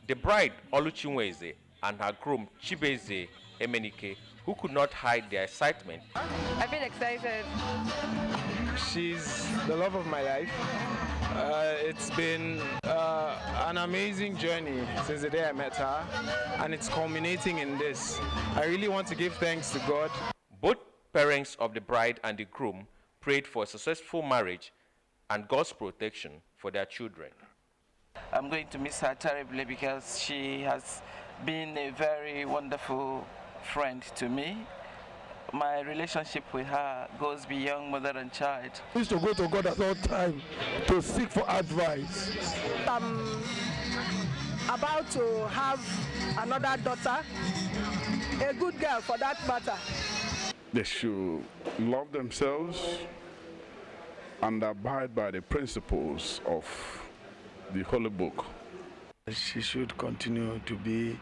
The bride, Oluchinweze, and her groom, Chibeze Emenike, who could not hide their excitement. I feel excited. She's the love of my life. It's been an amazing journey since the day I met her, and it's culminating in this. I really want to give thanks to God. Both parents of the bride and the groom prayed for a successful marriage and God's protection for their children. I'm going to miss her terribly because she has been a very wonderful friend to me. My relationship with her goes beyond mother and child. I used to go to God at all time to seek for advice. I'm about to have another daughter, a good girl for that matter. They should love themselves and abide by the principles of the Holy Book. She should continue to be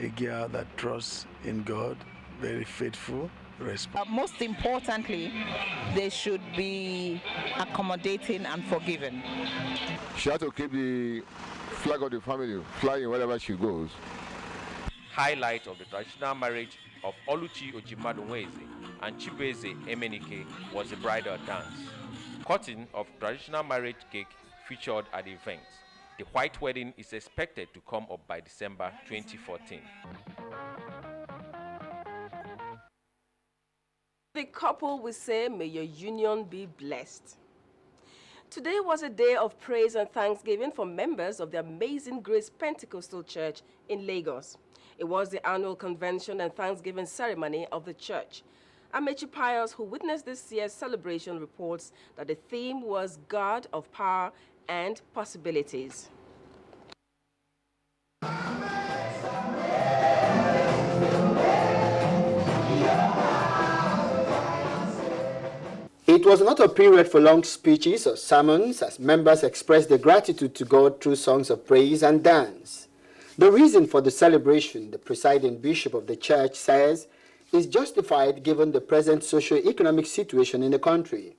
a girl that trusts in God, very faithful, responsible. Most importantly, they should be accommodating and forgiving. She has to keep the flag of the family flying wherever she goes. Highlight of the traditional marriage of Oluchi Ojimadunweze and Chibeze Emenike was the bridal dance. Cutting of traditional marriage cake featured at the event. The white wedding is expected to come up by December 2014. The couple will say, may your union be blessed. Today was a day of praise and thanksgiving for members of the Amazing Grace Pentecostal Church in Lagos. It was the annual convention and thanksgiving ceremony of the church. Amechi Pius, who witnessed this year's celebration, reports that the theme was God of Power and Possibilities. It was not a period for long speeches or sermons as members expressed their gratitude to God through songs of praise and dance. The reason for the celebration, the presiding bishop of the church says, is justified given the present socio-economic situation in the country.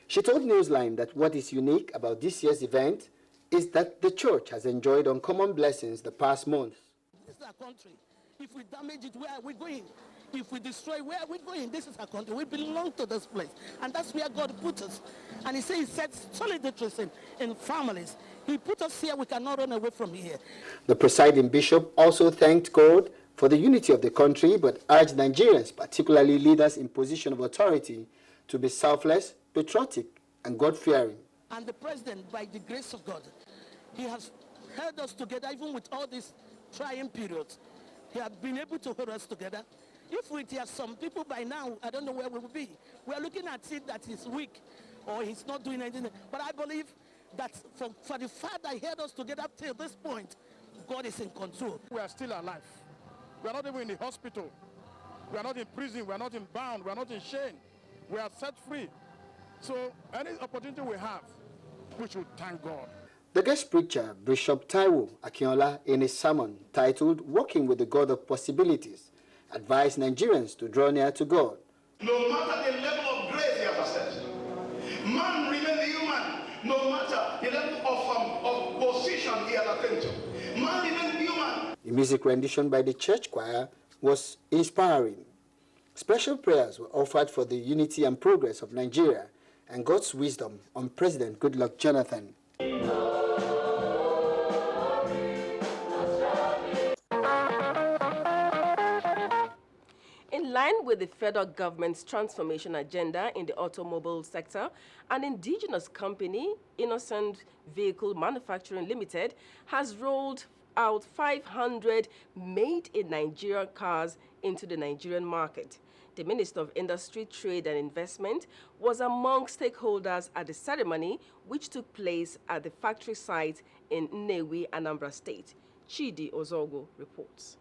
She told NewsLine that what is unique about this year's event is that the church has enjoyed uncommon blessings the past month. This is our country. If we damage it, where are we going? If we destroy, where are we going? This is our country. We belong to this place. And that's where God put us. And he said he sets solidarity in families. He put us here. We cannot run away from here. The presiding bishop also thanked God for the unity of the country, but urged Nigerians, particularly leaders in position of authority, to be selfless, patriotic, and God-fearing. And the president, by the grace of God, he has held us together even with all these trying periods. He has been able to hold us together. If we hear some people by now, I don't know where we will be. We are looking at it that he's weak or he's not doing anything. But I believe that for the fact that he held us together till this point, God is in control. We are still alive. We are not even in the hospital. We are not in prison. We are not in bound. We are not in shame. We are set free. So any opportunity we have, we should thank God. The guest preacher, Bishop Taiwo Akinola, in his sermon titled Walking with the God of Possibilities, advised Nigerians to draw near to God. No matter the level of grace he has assessed, man remains human. No matter the level of position he has attained to, man remains human. The music rendition by the church choir was inspiring. Special prayers were offered for the unity and progress of Nigeria and God's wisdom on President Goodluck Jonathan. In line with the federal government's transformation agenda in the automobile sector, an indigenous company, Innocent Vehicle Manufacturing Limited, has rolled out 500 made-in-Nigeria cars into the Nigerian market. The Minister of Industry, Trade and Investment was among stakeholders at the ceremony, which took place at the factory site in Nnewi, Anambra State. Chidi Ozogo reports.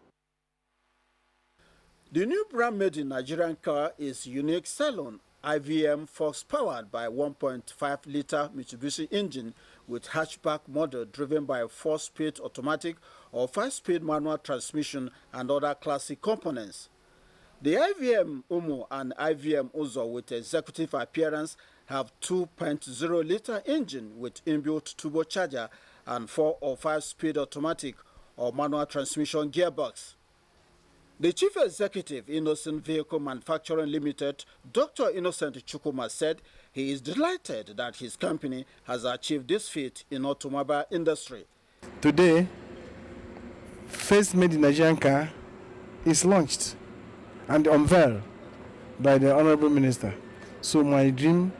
The new brand made in Nigerian car is Unique Salon IVM Fox-powered by 1.5-liter Mitsubishi engine with hatchback model driven by a 4-speed automatic or 5-speed manual transmission and other classic components. The IVM Umo and IVM Uzo with executive appearance have 2.0-liter engine with inbuilt turbocharger and 4 or 5-speed automatic or manual transmission gearbox. The Chief Executive, Innocent Vehicle Manufacturing Limited, Dr. Innocent Chukuma, said he is delighted that his company has achieved this feat in automobile industry. Today, first made in Nigerian car is launched and unveiled by the Honorable Minister. So my dream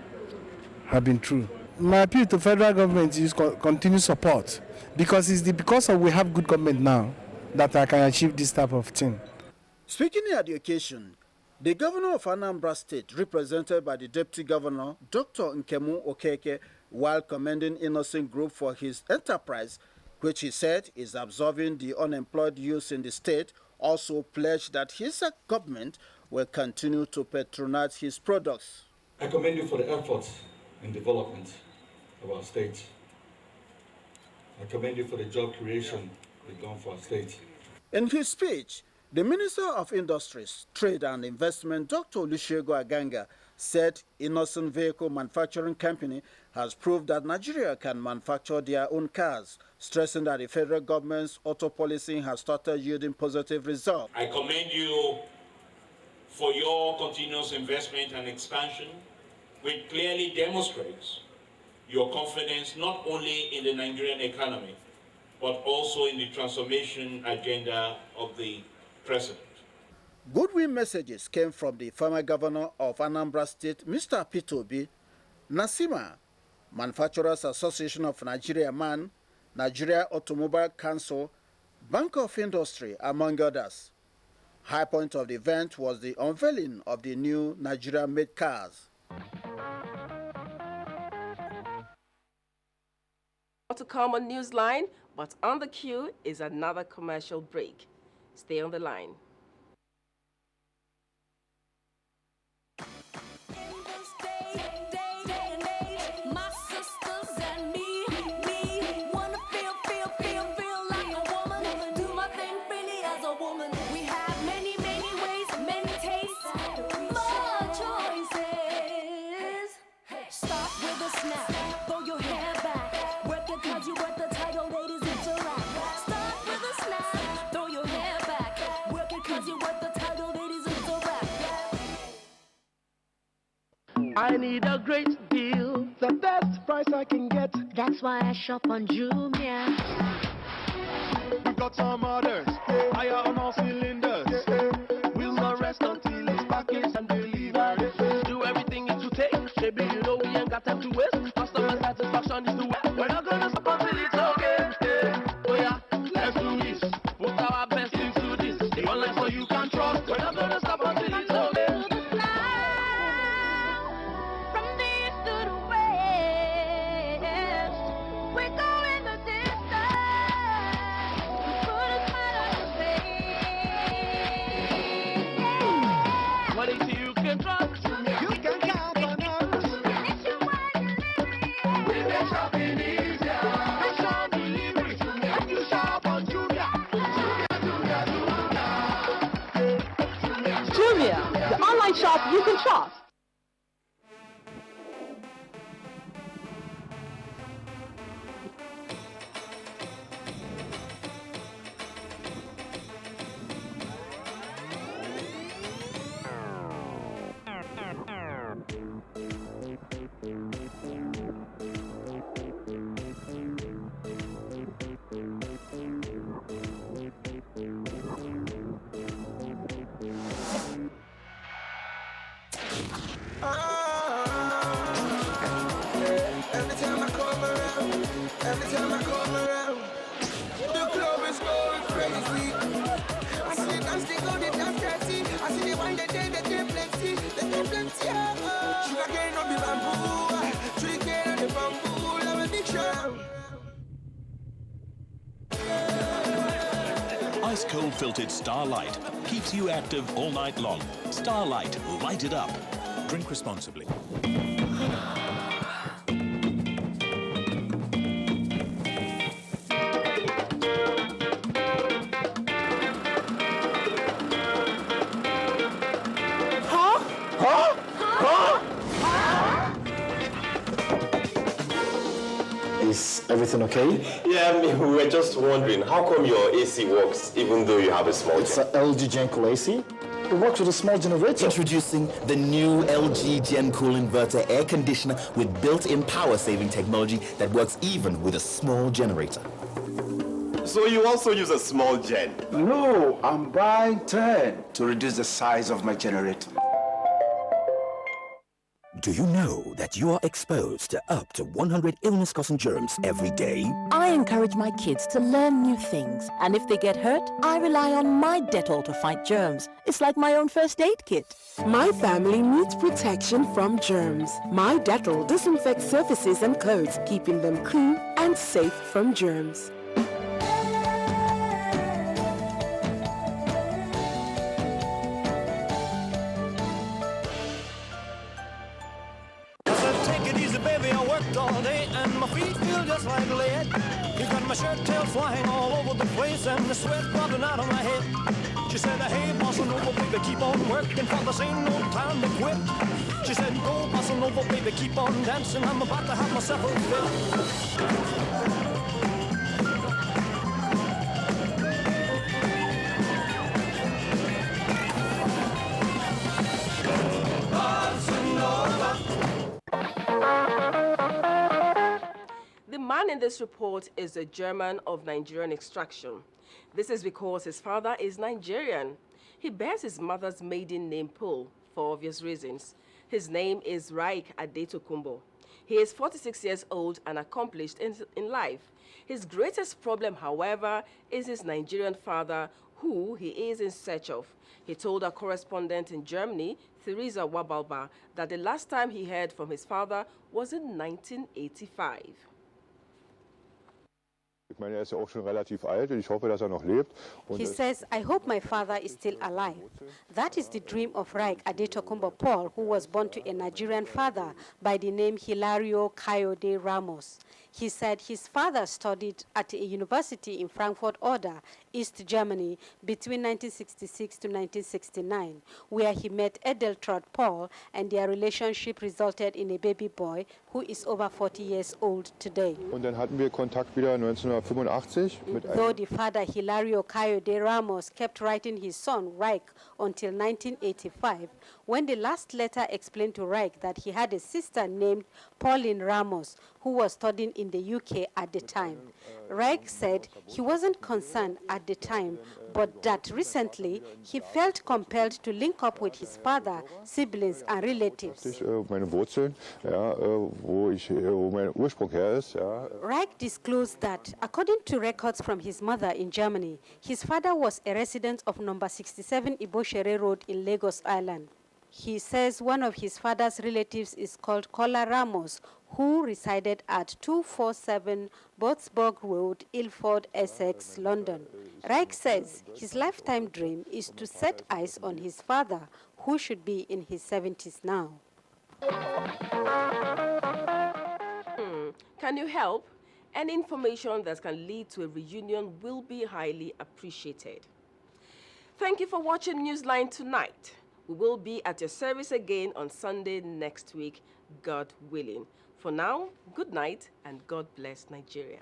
has been true. My appeal to federal government is continued support, because we have good government now that I can achieve this type of thing. Speaking at the occasion, the governor of Anambra State, represented by the deputy governor, Dr. Nkemu Okeke, while commending Innocent Group for his enterprise, which he said is absorbing the unemployed youth in the state, also pledged that his government will continue to patronize his products. I commend you for the efforts in development of our state. I commend you for the job creation you've done for our state. In his speech, the Minister of Industries, Trade and Investment, Dr. Olusegun Aganga, said Innocent Vehicle Manufacturing Company has proved that Nigeria can manufacture their own cars, stressing that the federal government's auto policy has started yielding positive results. I commend you for your continuous investment and expansion, which clearly demonstrates your confidence not only in the Nigerian economy, but also in the transformation agenda of the President. Goodwill messages came from the former governor of Anambra State, Mr. Peter Obi, NASIMA, Manufacturers Association of Nigeria MAN, Nigeria Automobile Council, Bank of Industry, among others. High point of the event was the unveiling of the new Nigeria-made cars. To come on NewsLine, but on the queue is another commercial break. Stay on the line. I need a great deal, the best price I can get. That's why I shop on Jumia. We've got some orders, higher on all cylinders. We'll not rest until it's packaged and delivered. Do everything it to take, maybe you know we ain't got time to waste. Customer satisfaction is the way. We're not gonna stop until it's okay. Oh yeah, let's do this. Put our best into this. The online so you can trust. We're not gonna stop until it's okay. Jumia, the online shop you can trust. Ice-cold filtered Starlight keeps you active all night long. Starlight, light it up. Drink responsibly. Is everything okay? Yeah, I mean, we were just wondering, how come your AC works even though you have a small It's an LG Gen Cool AC. It works with a small generator. Introducing the new LG Gen Cool Inverter air conditioner with built-in power-saving technology that works even with a small generator. So you also use a small gen? No, I'm buying 10 to reduce the size of my generator. Do you know that you are exposed to up to 100 illness-causing germs every day? I encourage my kids to learn new things, and if they get hurt, I rely on my Dettol to fight germs. It's like my own first aid kit. My family needs protection from germs. My Dettol disinfects surfaces and clothes, keeping them clean and safe from germs. Take it easy, baby, I worked all day and my feet feel just like lead. You got my shirt tail flying all over the place and the sweat popping out of my head. She said, hey, bossa nova, baby, keep on working, for this ain't no time to quit. She said, go, bossa nova, baby, keep on dancing, I'm about to have myself a fit. The man in this report is a German of Nigerian extraction. This is because his father is Nigerian. He bears his mother's maiden name Paul for obvious reasons. His name is Raik Adetokunbo. He is 46 years old and accomplished in life. His greatest problem, however, is his Nigerian father, who he is in search of. He told our correspondent in Germany, Theresa Wabalba, that the last time he heard from his father was in 1985. Ich meine, er ist ja auch schon relativ alt und ich hoffe, dass er noch lebt. He says, I hope my father is still alive. That is the dream of Raik Adetokunbo Paul, who was born to a Nigerian father by the name Hilario Kayode Ramos. He said his father studied at a university in Frankfurt Oder, East Germany, between 1966 to 1969, where he met Edeltraud Paul, and their relationship resulted in a baby boy who is over 40 years old today. Und dann hatten wir Kontakt wieder 1985 mit Though the father Hilario Kayode Ramos kept writing his son Raik until 1985, when the last letter explained to Raik that he had a sister named Pauline Ramos, who was studying in the UK at the time. Raik said he wasn't concerned at the time, but that recently he felt compelled to link up with his father, siblings, and relatives. Meine Wurzeln, ja, wo mein Ursprung her ist, ja. Raik disclosed that, according to records from his mother in Germany, his father was a resident of number 67 Iboshere Road in Lagos Island. He says one of his father's relatives is called Kola Ramos, who resided at 247 Botsburg Road, Ilford, Essex, London. Raik says his lifetime dream is to set eyes on his father, who should be in his 70s now. Can you help? Any information that can lead to a reunion will be highly appreciated. Thank you for watching Newsline tonight. We will be at your service again on Sunday next week, God willing. For now, good night and God bless Nigeria.